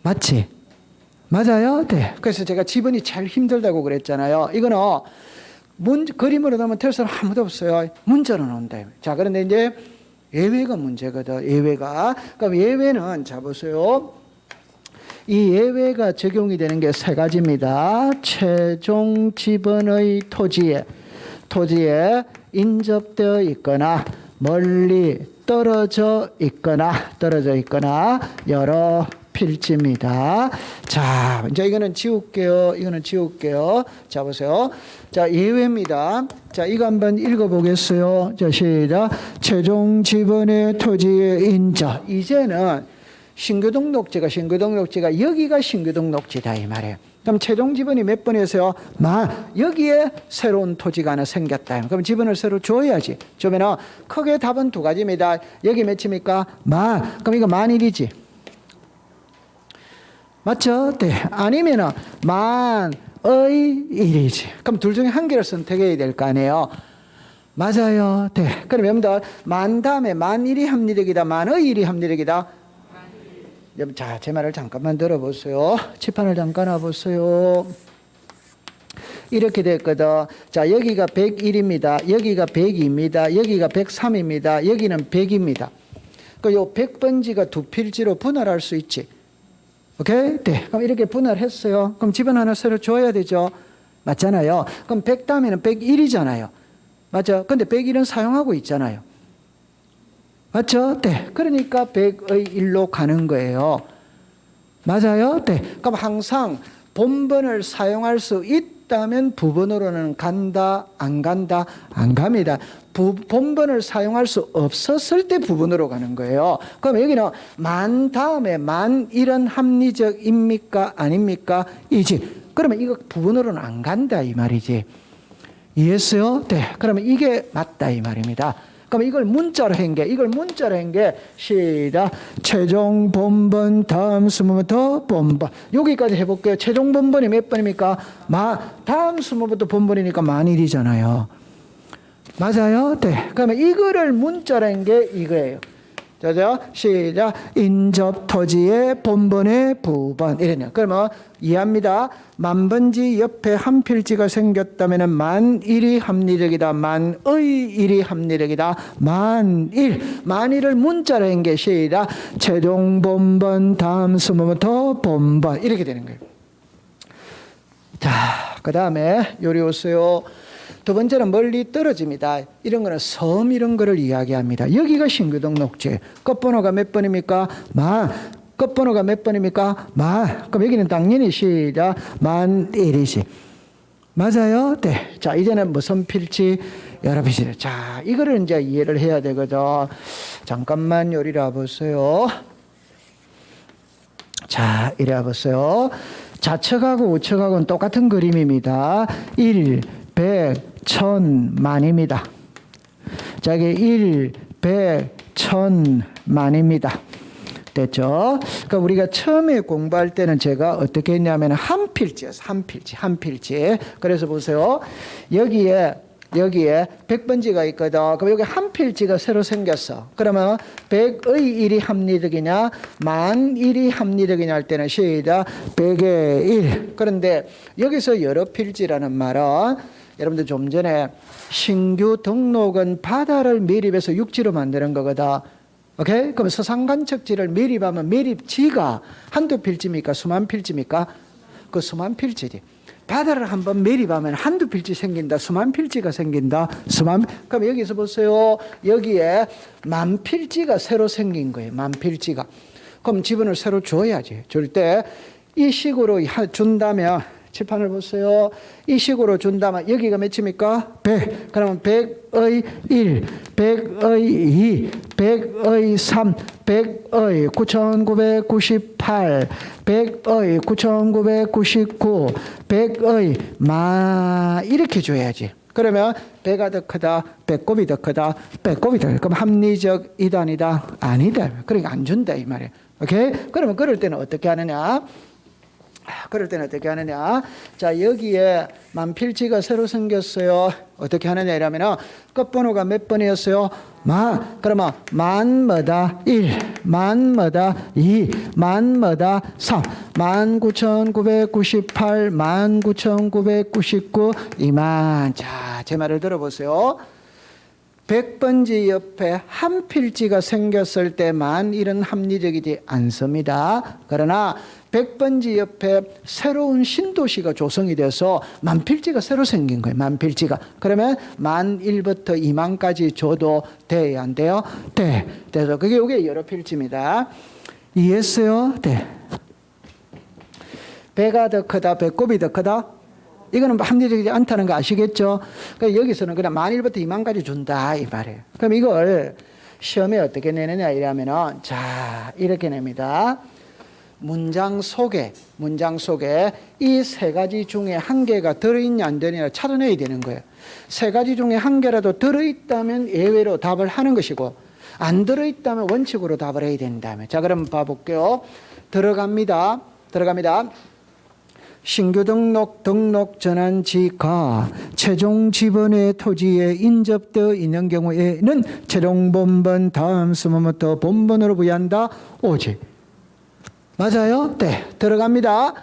맞지? 맞아요? 네. 그래서 제가 지번이 제일 힘들다고 그랬잖아요. 이거는 그림으로 넣으면 될 사람 아무도 없어요. 문자로 넣는다. 자, 그런데 이제 예외가 문제거든. 예외가. 그럼 예외는 자 보세요. 이 예외가 적용이 되는 게 3가지입니다. 최종 지번의 토지에 인접되어 있거나 멀리 떨어져 있거나 여러 필지입니다. 자, 이제 이거는 지울게요. 자, 보세요. 자, 예외입니다. 자, 이거 한번 읽어보겠어요. 자, 시작. 최종 지번의 토지의 인접. 이제는 신규 등록지가 여기가 신규 등록지다 이 말이에요. 그럼 최종 지분이 몇 번이었어요? 여기에 새로운 토지가 하나 생겼다. 그럼 지분을 새로 줘야지. 주면은 크게 답은 두 가지입니다. 여기 몇입니까? 그럼 이거 만일이지. 맞죠? 네. 아니면은 만의 일이지. 그럼 둘 중에 한 개를 선택해야 될 거 아니에요. 맞아요. 네. 그럼 여러분들 만 다음에 만일이 합리적이다, 만의 일이 합리적이다. 여러분, 자, 제 말을 잠깐만 들어보세요. 칠판을 잠깐 와보세요. 이렇게 됐거든. 자, 여기가 101입니다. 여기가 102입니다. 여기가 103입니다. 여기는 100입니다. 그 요 100번지가 두 필지로 분할할 수 있지. 오케이? 네. 그럼 이렇게 분할했어요. 그럼 지분 하나 새로 줘야 되죠. 맞잖아요. 그럼 100 다음에는 101이잖아요. 맞죠? 근데 101은 사용하고 있잖아요. 맞죠? 네. 그러니까 100의 1로 가는 거예요. 맞아요? 네. 그럼 항상 본번을 사용할 수 있다면 부번으로는 간다, 안 간다, 안 갑니다. 본번을 사용할 수 없었을 때 부번으로 가는 거예요. 그럼 여기는 만 다음에 만 1은 합리적입니까? 아닙니까? 이지. 그러면 이거 부번으로는 안 간다 이 말이지. 이해했어요? 네. 그러면 이게 맞다 이 말입니다. 그럼 이걸 문자로 한 게 시작. 최종 본번 다음 수문부터 본번. 여기까지 해볼게요. 최종 본번이 몇 번입니까? 다음 수문부터 본번이니까 만일이잖아요. 맞아요? 네. 그러면 이거를 문자로 한 게 이거예요. 자자, 시작. 인접 토지의 본번의 부번. 이러네요. 그러면 이해합니다. 만번지 옆에 한 필지가 생겼다면 만일이 합리적이다. 만의 일이 합리적이다. 만일을 문자로 한 게 시작. 최종 본번 다음 수문부터 본번. 이렇게 되는 거예요. 자, 그 다음에 요리 오세요. 두 번째는 멀리 떨어집니다. 이런 거는 섬 이런 거를 이야기합니다. 여기가 신규 등록지. 끝번호가 몇 번입니까? 끝번호가 몇 번입니까? 그럼 여기는 당연히 시작. 만일이지. 맞아요? 네. 자, 이제는 무슨 필지? 여러 필지. 자, 이거를 이제 이해를 해야 되거든. 잠깐만 요리를 와보세요. 자, 이래 와보세요. 좌측하고 우측하고는 똑같은 그림입니다. 1, 100, 1000, 만입니다. 자, 이게 1, 100, 1000, 만입니다. 됐죠? 그러니까 우리가 처음에 공부할 때는 제가 어떻게 했냐면 한 필지였어요. 한 필지. 그래서 보세요. 여기에 100번지가 있거든. 그럼 여기 한 필지가 새로 생겼어. 그러면 100의 1이 합리적이냐, 만 1이 합리적이냐 할 때는 시작. 100의 1. 그런데 여기서 여러 필지라는 말은 여러분들 좀 전에 신규 등록은 바다를 매립해서 육지로 만드는 거거든. 오케이? 그럼 서산간척지를 매립하면 매립지가 한두 필지입니까? 수만 필지입니까? 그 수만 필지지. 바다를 한번 매립하면 한두 필지 생긴다. 수만 필지가 생긴다. 그럼 여기서 보세요. 여기에 만 필지가 새로 생긴 거예요. 만 필지가. 그럼 지분을 새로 줘야지. 줄 때 이 식으로 준다면 칠판을 보세요. 이 식으로 준다면 여기가 몇입니까? 100. 그러면 100의 1, 100의 2, 100의 3, 100의 9998, 100의 9999, 100의 이렇게 줘야지. 그러면 100가 더 크다, 배꼽이 더 크다, 배꼽이 더 크다. 그럼 합리적 이단이다? 아니다. 그러니까 안 준다 이 말이에요. 오케이? 그러면 그럴 때는 어떻게 하느냐? 자, 여기에 만필지가 새로 생겼어요. 어떻게 하느냐 이러면 끝번호가 몇 번이었어요? 그러면 만마다 1, 만마다 2, 만마다 3, 19,998, 19,999, 2만. 자, 제 말을 들어보세요. 100번지 옆에 한 필지가 생겼을 때 만일은 합리적이지 않습니다. 그러나 100번지 옆에 새로운 신도시가 조성이 돼서 만필지가 새로 생긴 거예요. 만필지가. 그러면 만1부터 2만까지 줘도 돼야 안 돼요? 네. 그래서 이게 여러 필지입니다. 이해했어요? 네. 배가 더 크다, 배꼽이 더 크다? 이거는 합리적이지 않다는 거 아시겠죠? 그러니까 여기서는 그냥 만 1부터 2만까지 준다 이 말이에요. 그럼 이걸 시험에 어떻게 내느냐 이러면은 자 이렇게 냅니다. 문장 속에 이 세 가지 중에 한 개가 들어있냐 안 되느냐 찾아내야 되는 거예요. 세 가지 중에 한 개라도 들어있다면 예외로 답을 하는 것이고 안 들어있다면 원칙으로 답을 해야 된다면. 자 그럼 봐볼게요. 들어갑니다. 신규 등록 전환지가 최종 지번의 토지에 인접되어 있는 경우에는 최종 본번 다음 수모부터 본번으로 부여한다. 오지. 맞아요? 네. 들어갑니다.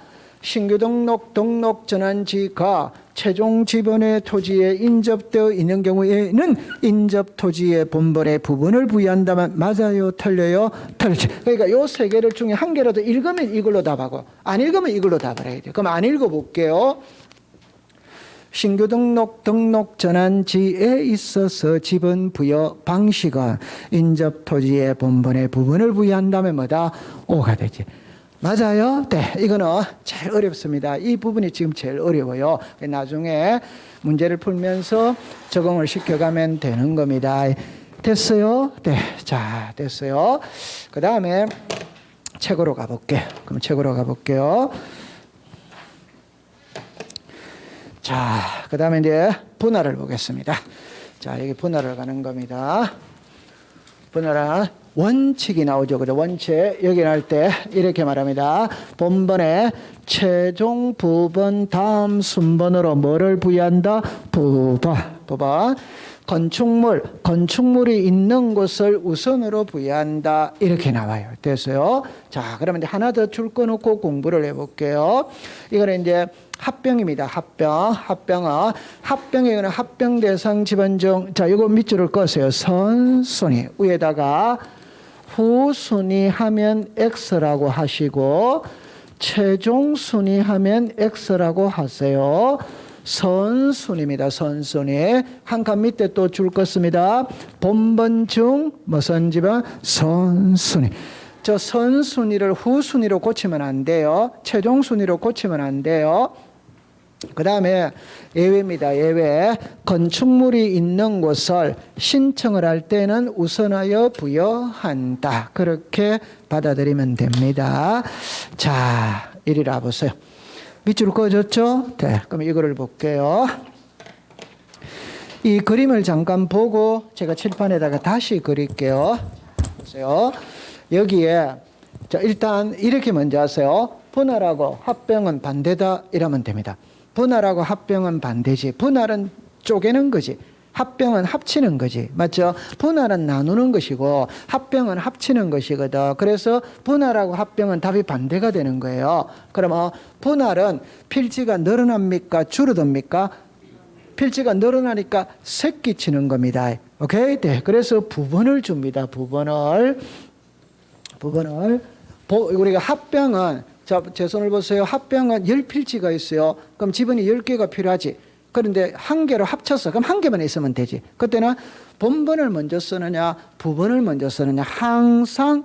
신규 등록 전환지가 최종 지번의 토지에 인접되어 있는 경우에는 인접 토지의 본번의 부분을 부여한다면 맞아요? 틀려요? 틀리지. 그러니까 요 세 개를 중에 한 개라도 읽으면 이걸로 답하고 안 읽으면 이걸로 답을 해야 돼요. 그럼 안 읽어볼게요. 신규 등록 전환지에 있어서 지번 부여 방식은 인접 토지의 본번의 부분을 부여한다면 뭐다? 오가 되지. 맞아요? 네, 이거는 제일 어렵습니다. 이 부분이 지금 제일 어려워요. 나중에 문제를 풀면서 적응을 시켜가면 되는 겁니다. 됐어요? 네, 자, 됐어요. 그 다음에 책으로 가볼게요. 그럼 책으로 가볼게요. 자, 그 다음에 이제 분할을 보겠습니다. 자, 여기 분할을 가는 겁니다. 분할은 원칙이 나오죠. 그죠? 원칙. 여기 나올 때 이렇게 말합니다. 본번에 최종 부번 다음 순번으로 뭐를 부여한다? 부번. 건축물이 있는 곳을 우선으로 부여한다. 이렇게 나와요. 됐어요? 자, 그러면 이제 하나 더 줄 거 놓고 공부를 해볼게요. 이거는 이제 합병입니다. 합병에 합병 대상 지번 중, 자, 이거 밑줄을 꺼세요. 선순위. 위에다가 후순위 하면 X라고 하시고, 최종 순위 하면 X라고 하세요. 선순위입니다. 선순위. 한 칸 밑에 또 줄 것입니다. 본번 중 무슨 지번? 선순위. 저 선순위를 후순위로 고치면 안 돼요. 최종 순위로 고치면 안 돼요. 그 다음에 예외입니다. 예외. 건축물이 있는 곳을 신청을 할 때는 우선하여 부여한다. 그렇게 받아들이면 됩니다. 자, 이리라 보세요. 밑줄 꺼졌죠? 네, 그럼 이거를 볼게요. 이 그림을 잠깐 보고 제가 칠판에다가 다시 그릴게요. 보세요. 여기에 자, 일단 이렇게 먼저 하세요. 분할하고 합병은 반대다 이러면 됩니다. 분할하고 합병은 반대지. 분할은 쪼개는 거지. 합병은 합치는 거지. 맞죠? 분할은 나누는 것이고 합병은 합치는 것이거든. 그래서 분할하고 합병은 답이 반대가 되는 거예요. 그러면 분할은 필지가 늘어납니까? 줄어듭니까? 필지가 늘어나니까 새끼 치는 겁니다. 오케이? 네. 그래서 부분을 줍니다. 부분을. 우리가 합병은 자, 제 손을 보세요. 합병은 10필지가 있어요. 그럼 지번이 10개가 필요하지. 그런데 한 개로 합쳐서 그럼 한 개만 있으면 되지. 그때는 본번을 먼저 쓰느냐 부번을 먼저 쓰느냐. 항상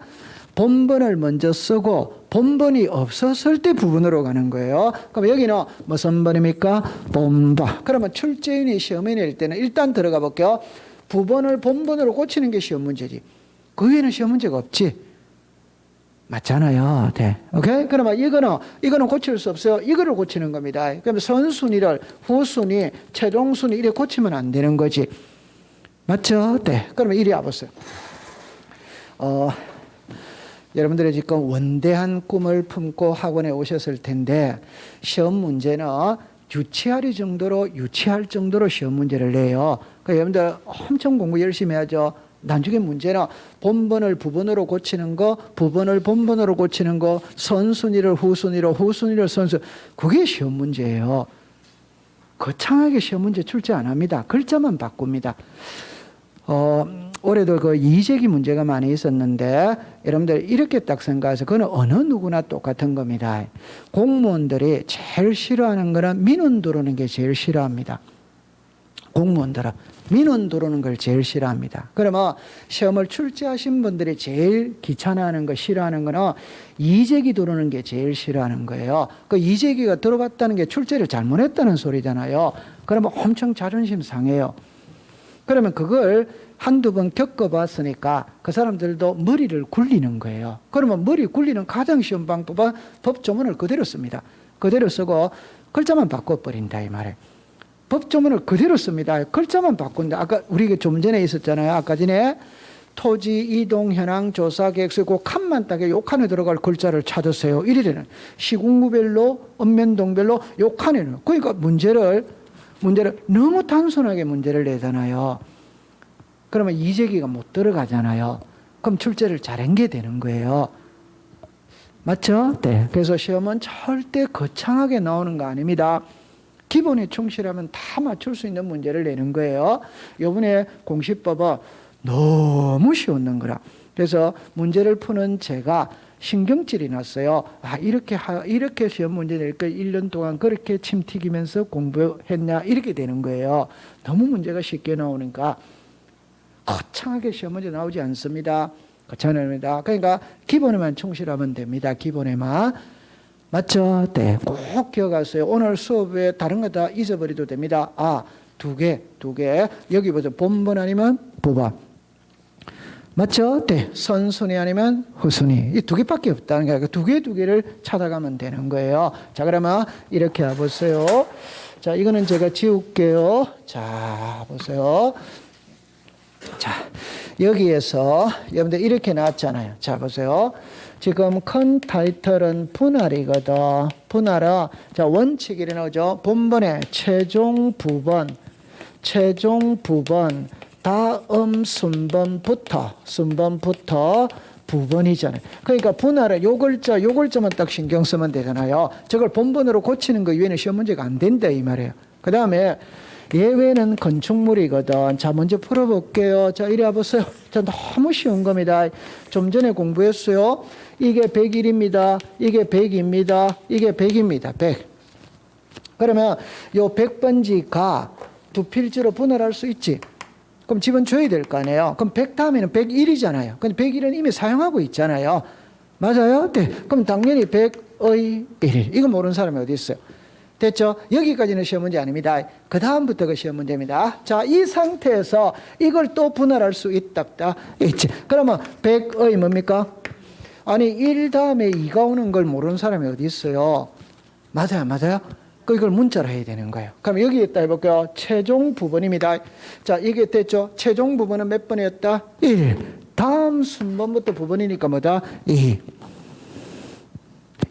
본번을 먼저 쓰고 본번이 없었을 때 부분으로 가는 거예요. 그럼 여기는 무슨 번입니까? 본번. 그러면 출제인이 시험에 낼 때는 일단 들어가 볼게요. 부번을 본번으로 고치는 게 시험 문제지. 그 위에는 시험 문제가 없지. 맞잖아요. 네. 오케이? 그러면 이거는 고칠 수 없어요. 이거를 고치는 겁니다. 그럼 선순위를 후순위, 최종순위 이렇게 고치면 안 되는 거지. 맞죠? 네. 그러면 이리 와보세요. 여러분들이 지금 원대한 꿈을 품고 학원에 오셨을 텐데 시험 문제는 유치할 정도로 시험 문제를 내요. 그러니까 여러분들 엄청 공부 열심히 해야죠. 나중에 문제는 본번을 부번으로 고치는 거, 부번을 본번으로 고치는 거, 선순위를 후순위로, 후순위를 선순위. 그게 시험 문제예요. 거창하게 시험 문제 출제 안 합니다. 글자만 바꿉니다. 올해도 그 이재기 문제가 많이 있었는데 여러분들 이렇게 딱 생각해서 그건 어느 누구나 똑같은 겁니다. 공무원들이 제일 싫어하는 거는 민원 들어오는 게 제일 싫어합니다. 공무원들은 민원 들어오는 걸 제일 싫어합니다. 그러면 시험을 출제하신 분들이 제일 귀찮아하는 거 싫어하는 거는 이재기 들어오는 게 제일 싫어하는 거예요. 그 이재기가 들어봤다는 게 출제를 잘못했다는 소리잖아요. 그러면 엄청 자존심 상해요. 그러면 그걸 한두 번 겪어봤으니까 그 사람들도 머리를 굴리는 거예요. 그러면 머리 굴리는 가장 쉬운 방법은 법조문을 그대로 씁니다. 그대로 쓰고 글자만 바꿔버린다 이 말이에요. 법조문을 그대로 씁니다. 글자만 바꾼다. 아까 우리가 좀 전에 있었잖아요. 아까 전에 토지, 이동, 현황, 조사, 계획 쓰고 칸만 딱에 요 칸에 들어갈 글자를 찾으세요. 이래는 시군구별로, 읍면동별로 요 칸에는. 그러니까 문제를 너무 단순하게 문제를 내잖아요. 그러면 이재기가 못 들어가잖아요. 그럼 출제를 잘한 게 되는 거예요. 맞죠? 네. 그래서 시험은 절대 거창하게 나오는 거 아닙니다. 기본에 충실하면 다 맞출 수 있는 문제를 내는 거예요. 이번에 공시법은 너무 쉬웠는 거라. 그래서 문제를 푸는 제가 신경질이 났어요. 아, 이렇게 시험 문제 낼 걸 1년 동안 그렇게 침 튀기면서 공부했냐? 이렇게 되는 거예요. 너무 문제가 쉽게 나오니까 거창하게 시험 문제 나오지 않습니다. 거창합니다. 그러니까 기본에만 충실하면 됩니다. 기본에만. 맞죠? 네. 꼭 기억하세요. 오늘 수업에 다른 거 다 잊어버려도 됩니다. 아, 두 개. 여기 보세요. 본번 아니면 부번. 맞죠? 네. 선순위 아니면 후순위. 이 두 개밖에 없다는 거예요. 두 개를 찾아가면 되는 거예요. 자, 그러면 이렇게 해보세요. 자, 이거는 제가 지울게요. 자, 보세요. 자, 여기에서 여러분들 이렇게 나왔잖아요. 자, 보세요. 지금 큰 타이틀은 분할이거든. 분할은 자, 원칙이 나오죠. 본번에 최종 부번 다음 순번부터 부번이잖아요. 그러니까 분할은 요 글자만 딱 신경 쓰면 되잖아요. 저걸 본번으로 고치는 거 이외에는 시험 문제가 안 된다 이 말이에요. 그 다음에 예외는 건축물이거든. 자, 먼저 풀어볼게요. 자, 이리 와보세요. 자, 너무 쉬운 겁니다. 좀 전에 공부했어요. 이게 101입니다. 이게 100입니다. 이게 100입니다. 100. 그러면 요 100번지가 두 필지로 분할할 수 있지. 그럼 집어줘야 될 거 아니에요. 그럼 100 다음에는 101이잖아요. 근데 101은 이미 사용하고 있잖아요. 맞아요? 네. 그럼 당연히 100의 1일. 이거 모르는 사람이 어디 있어요? 됐죠? 여기까지는 시험 문제 아닙니다. 그 다음부터가 시험 문제입니다. 자, 이 상태에서 이걸 또 분할할 수 있다. 있지. 그러면 100의 뭡니까? 아니, 1 다음에 2가 오는 걸 모르는 사람이 어디 있어요? 맞아요. 이걸 문자로 해야 되는 거예요. 그럼 여기 있다 해볼게요. 최종 부분입니다. 자, 이게 됐죠? 최종 부분은 몇 번이었다? 1. 다음 순번부터 부분이니까 뭐다? 2.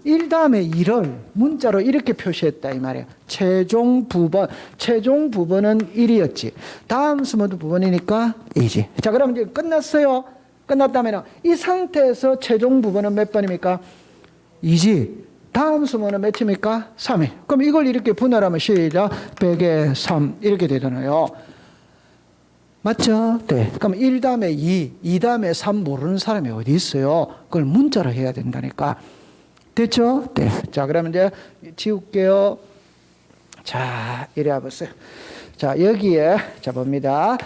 1 다음에 2를 문자로 이렇게 표시했다 이 말이에요. 최종 부분은 1이었지. 다음 순번도 부분이니까 2지. 자, 그럼 이제 끝났어요. 끝났다면 이 상태에서 최종 부분은 몇 번입니까? 2지. 다음 수문은 몇입니까? 3이. 그럼 이걸 이렇게 분할하면 시작. 100에 3 이렇게 되잖아요. 맞죠? 네. 그럼 1 다음에 2 다음에 3 모르는 사람이 어디 있어요? 그걸 문자로 해야 된다니까. 됐죠? 네. 자, 그러면 이제 지울게요. 자, 이리 와보세요. 자, 여기에 자 봅니다.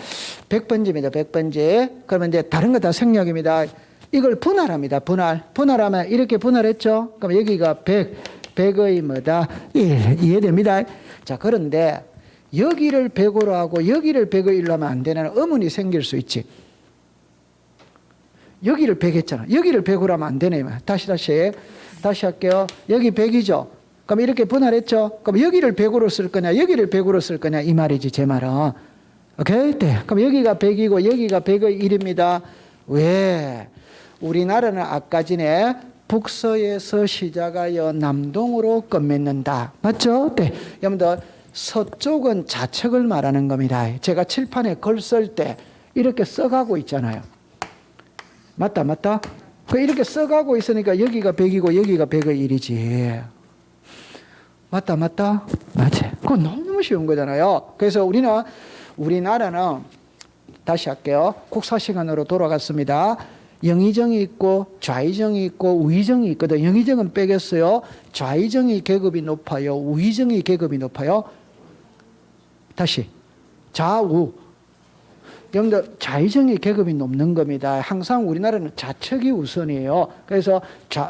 100번지입니다. 100번지. 그러면 이제 다른 거 다 생략입니다. 이걸 분할합니다. 분할하면 이렇게 분할했죠? 그럼 여기가 100의 뭐다? 1. 이해됩니다. 자, 그런데 여기를 100으로 하고 여기를 100의 1로 하면 안 되는 의문이 생길 수 있지. 여기를 100 했잖아. 여기를 100으로 하면 안 되네. 다시 할게요. 여기 100이죠? 그럼 이렇게 분할했죠? 그럼 여기를 100으로 쓸 거냐, 여기를 100으로 쓸 거냐, 이 말이지, 제 말은. 오케이? 네. 그럼 여기가 100이고 여기가 100의 1입니다. 왜? 우리나라는 아까 전에 북서에서 시작하여 남동으로 끝맺는다. 맞죠? 네. 여러분들 서쪽은 좌측을 말하는 겁니다. 제가 칠판에 글 쓸 때 이렇게 써가고 있잖아요. 맞다. 이렇게 써가고 있으니까 여기가 100이고 여기가 100의 1이지. 맞다. 맞지. 그건 너무 쉬운 거잖아요. 그래서 우리나라는 다시 할게요. 국사시간으로 돌아갔습니다. 영의정이 있고 좌의정이 있고 우의정이 있거든. 영의정은 빼겠어요. 좌의정이 계급이 높아요. 우의정이 계급이 높아요. 다시 좌우. 여러분들 좌의정이 계급이 높는 겁니다. 항상 우리나라는 좌측이 우선이에요. 그래서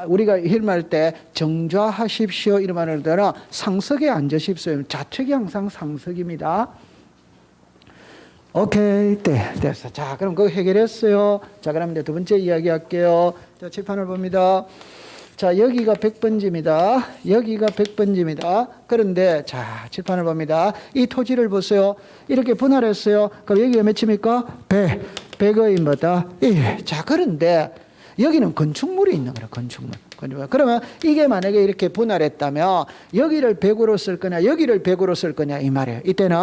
우리가 일말 때 정좌하십시오 이런 말을 들어 상석에 앉으십시오. 좌측이 항상 상석입니다. 오케이, 네, 됐어. 자, 그럼 그거 해결했어요. 자, 그럼 이제 두 번째 이야기 할게요. 자, 칠판을 봅니다. 자, 여기가 100번지입니다. 여기가 100번지입니다. 그런데, 자, 칠판을 봅니다. 이 토지를 보세요. 이렇게 분할했어요. 그럼 여기가 몇입니까? 100. 100의 뭐다? 1. 자, 그런데, 여기는 건축물이 있는 거라, 건축물. 그러면 이게 만약에 이렇게 분할했다면 여기를 100으로 쓸 거냐 여기를 100으로 쓸 거냐 이 말이에요. 이때는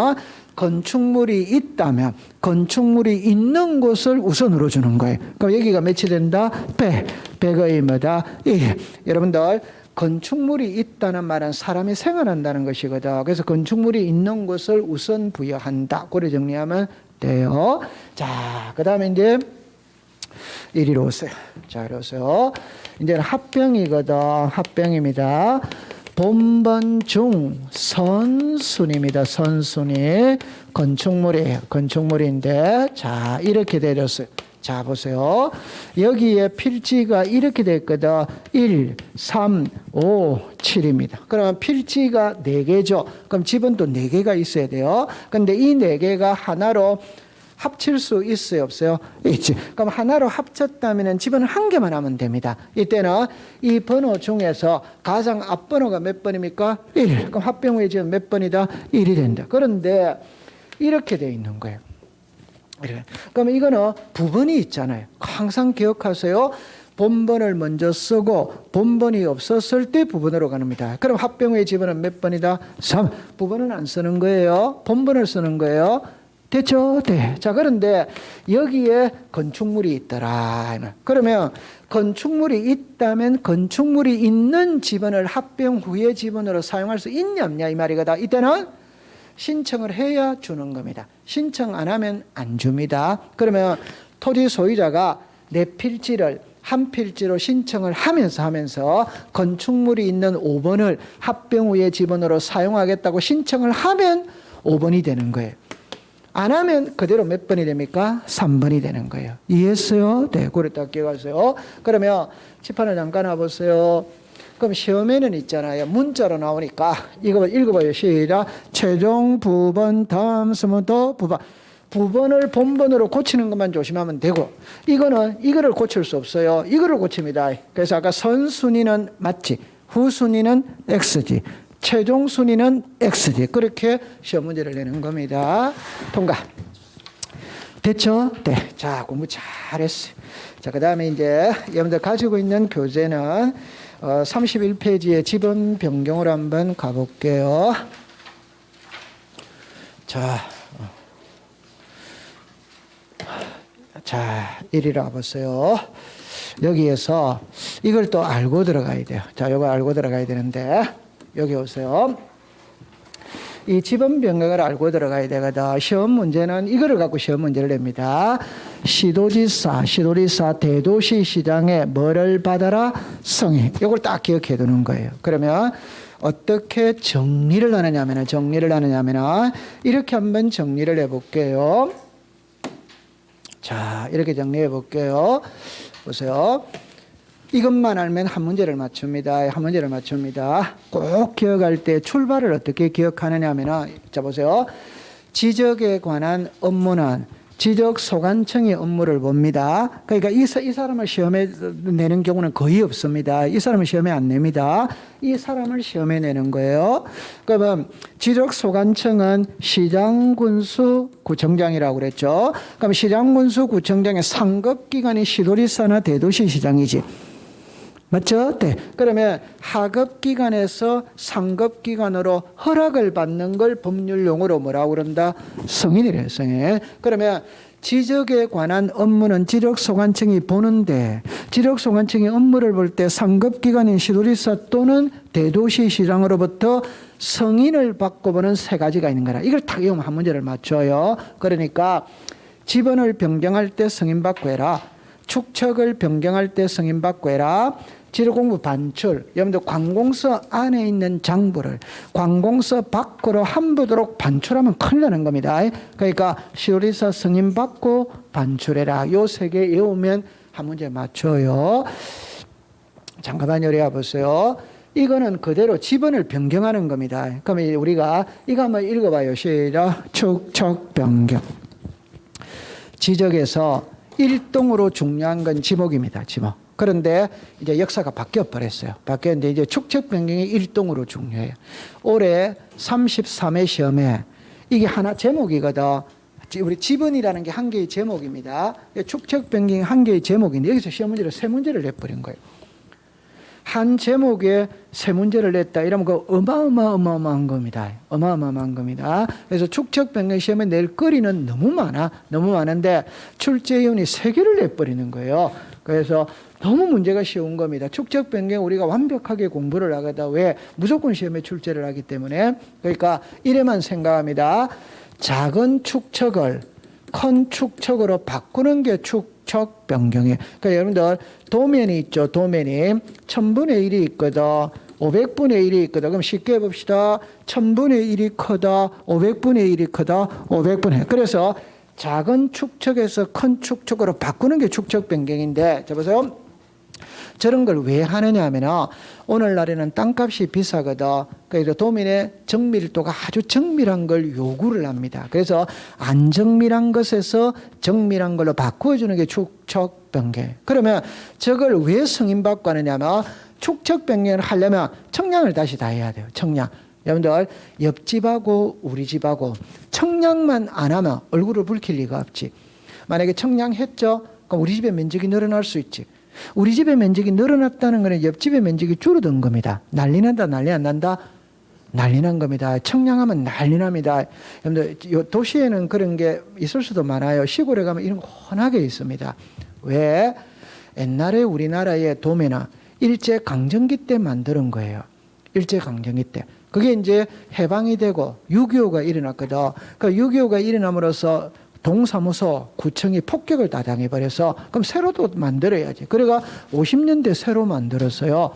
건축물이 있다면 건축물이 있는 곳을 우선으로 주는 거예요. 그럼 여기가 몇이 된다? 100. 100의 뭐다? 1. 여러분들 건축물이 있다는 말은 사람이 생활한다는 것이거든. 그래서 건축물이 있는 곳을 우선 부여한다. 그래 정리하면 돼요. 자, 그 다음에 이제 이리로 오세요. 자, 이리 오세요. 이제는 합병이거든. 합병입니다. 본번 중 선순위입니다. 선순위. 건축물이에요. 건축물인데, 자, 이렇게 되었어요. 자, 보세요. 여기에 필지가 이렇게 됐거든. 1, 3, 5, 7입니다. 그러면 필지가 4개죠. 그럼 집은 또 4개가 있어야 돼요. 근데 이 4개가 하나로 합칠 수 있어요, 없어요? 있지. 그럼 하나로 합쳤다면 집은 한 개만 하면 됩니다. 이때는 이 번호 중에서 가장 앞번호가 몇 번입니까? 1. 그럼 합병 후에 지금 몇 번이다? 1이 된다. 그런데 이렇게 돼 있는 거예요. 그러면 이거는 부번이 있잖아요. 항상 기억하세요. 본번을 먼저 쓰고 본번이 없었을 때 부번으로 갑니다. 그럼 합병 후에 집은 몇 번이다? 3. 부번은 안 쓰는 거예요. 본번을 쓰는 거예요. 됐죠? 네. 자, 그런데 여기에 건축물이 있더라. 그러면 건축물이 있다면 건축물이 있는 지번을 합병 후의 지번으로 사용할 수 있냐 없냐 이 말이거든. 이때는 신청을 해야 주는 겁니다. 신청 안 하면 안 줍니다. 그러면 토지 소유자가 내 필지를 한 필지로 신청을 하면서 건축물이 있는 5번을 합병 후의 지번으로 사용하겠다고 신청을 하면 5번이 되는 거예요. 안 하면 그대로 몇 번이 됩니까? 3번이 되는 거예요. 이해했어요? 네, 그래 딱 기억하세요. 그러면 칠판을 잠깐 와보세요. 그럼 시험에는 있잖아요. 문자로 나오니까 이거 읽어봐요. 시작. 최종 부번 다음 수문도 부번. 부번을 본번으로 고치는 것만 조심하면 되고 이거를 고칠 수 없어요. 이거를 고칩니다. 그래서 아까 선순위는 맞지. 후순위는 X지. 최종 순위는 X지. 그렇게 시험 문제를 내는 겁니다. 통과. 됐죠? 네. 자, 공부 잘했어요. 자, 그 다음에 이제 여러분들 가지고 있는 교재는 31페이지의 지번 변경을 한번 가볼게요. 자, 이리로 와보세요. 여기에서 이걸 또 알고 들어가야 돼요. 자, 이거 알고 들어가야 되는데 여기 오세요. 이 지번 변경을 알고 들어가야 되거든. 시험 문제는 이거를 갖고 시험 문제를 냅니다. 시도지사 대도시 시장에 뭐를 받아라? 성의. 이걸 딱 기억해 두는 거예요. 그러면 어떻게 정리를 하느냐면 이렇게 한번 정리를 해볼게요. 자, 이렇게 정리해 볼게요. 보세요. 이것만 알면 한 문제를 맞춥니다. 한 문제를 맞춥니다. 꼭 기억할 때 출발을 어떻게 기억하느냐 하면, 자, 보세요. 지적에 관한 업무는 지적소관청이 업무를 봅니다. 그러니까 이 사람을 시험에 내는 경우는 거의 없습니다. 이 사람은 시험에 안 냅니다. 이 사람을 시험에 내는 거예요. 그러면 지적소관청은 시장군수구청장이라고 그랬죠. 그럼 시장군수구청장의 상급기관이 시도지사나 대도시시장이지. 맞죠? 네. 그러면 하급기관에서 상급기관으로 허락을 받는 걸 법률용어로 뭐라고 그런다? 성인이래요, 성인. 그러면 지적에 관한 업무는 지적소관청이 보는데 지적소관청이 업무를 볼 때 상급기관인 시도지사 또는 대도시시장으로부터 승인을 받고 보는 세 가지가 있는 거라. 이걸 딱 이용하면 한 문제를 맞춰요. 그러니까 지번을 변경할 때 승인받고 해라. 축척을 변경할 때 승인받고 해라. 지도공부 반출, 여러분들 관공서 안에 있는 장부를 관공서 밖으로 한부도록 반출하면 큰일 나는 겁니다. 그러니까 시도지사 승인받고 반출해라. 요 세 개 외우면 한 문제 맞춰요. 잠깐만 요리 보세요. 이거는 그대로 지번을 변경하는 겁니다. 그러면 우리가 이거 한번 읽어봐요. 시작. 축척 변경. 지적에서 일동으로 중요한 건 지목입니다. 지목. 그런데 이제 역사가 바뀌어 버렸어요. 바뀌었는데 이제 축척 변경이 일동으로 중요해요. 올해 33회 시험에 이게 하나 제목이거든. 우리 지분이라는 게 한 개의 제목입니다. 축척 변경이 한 개의 제목인데 여기서 시험 문제를 세 문제를 내버린 거예요. 한 제목에 세 문제를 냈다. 이러면 그 어마어마한 겁니다. 어마어마한 겁니다. 그래서 축척 변경 시험에 낼 거리는 너무 많은데 출제위원이 세 개를 내버리는 거예요. 그래서 너무 문제가 쉬운 겁니다. 축척 변경 우리가 완벽하게 공부를 하거든. 왜? 무조건 시험에 출제를 하기 때문에. 그러니까 이래만 생각합니다. 작은 축척을 큰 축척으로 바꾸는 게 축척 변경이에요. 그러니까 여러분들 도면이 있죠. 도면이 1000분의 1이 있거든. 500분의 1이 있거든. 그럼 쉽게 해봅시다. 1000분의 1이 크다. 500분의 1이 크다. 500분의 1. 그래서 작은 축척에서 큰 축척으로 바꾸는 게 축척 변경인데, 자 보세요. 저런 걸 왜 하느냐 하면 오늘날에는 땅값이 비싸거든. 그래서 도면의 정밀도가 아주 정밀한 걸 요구를 합니다. 그래서 안 정밀한 것에서 정밀한 걸로 바꾸어주는 게 축척 변경. 그러면 저걸 왜 승인받고 하느냐면 축척 변경을 하려면 청량을 다시 다 해야 돼요. 청량. 여러분들 옆집하고 우리 집하고 청량만 안 하면 얼굴을 붉힐 리가 없지. 만약에 청량했죠? 그럼 우리 집의 면적이 늘어날 수 있지. 우리 집의 면적이 늘어났다는 것은 옆집의 면적이 줄어든 겁니다. 난리 난다, 난리 안 난다? 난리 난 겁니다. 청량하면 난리 납니다. 여러분들 도시에는 그런 게 있을 수도 많아요. 시골에 가면 이런 거 훤하게 있습니다. 왜? 옛날에 우리나라의 도면은 일제강점기 때 만드는 거예요. 일제강점기 때. 그게 이제 해방이 되고 6.25가 일어났거든. 그 6.25가 일어남으로써 동사무소, 구청이 폭격을 다 당해버려서 그럼 새로도 만들어야지. 그래가 50년대 새로 만들었어요.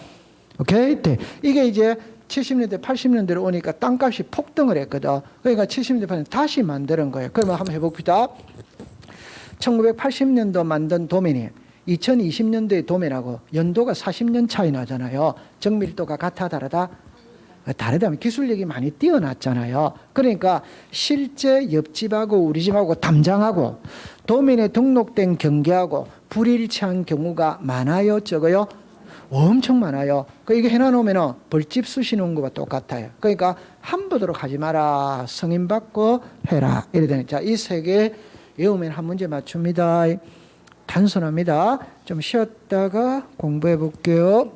오케이? 이게 이제 70년대, 80년대로 오니까 땅값이 폭등을 했거든. 그러니까 70년대 다시 만드는 거예요. 그러면 한번 해봅시다. 1980년도 만든 도면이 2020년도의 도면하고 연도가 40년 차이 나잖아요. 정밀도가 같아 다르다? 다르다면 기술력이 많이 뛰어났잖아요. 그러니까 실제 옆집하고 우리 집하고 담장하고 도면에 등록된 경계하고 불일치한 경우가 많아요, 적어요? 엄청 많아요. 이게 해놔놓으면 벌집 쑤시는 것과 똑같아요. 그러니까 함부도록 하지 마라. 승인받고 해라. 이래 되는. 자, 이 세 개 외우면 한 문제 맞춥니다. 단순합니다. 좀 쉬었다가 공부해 볼게요.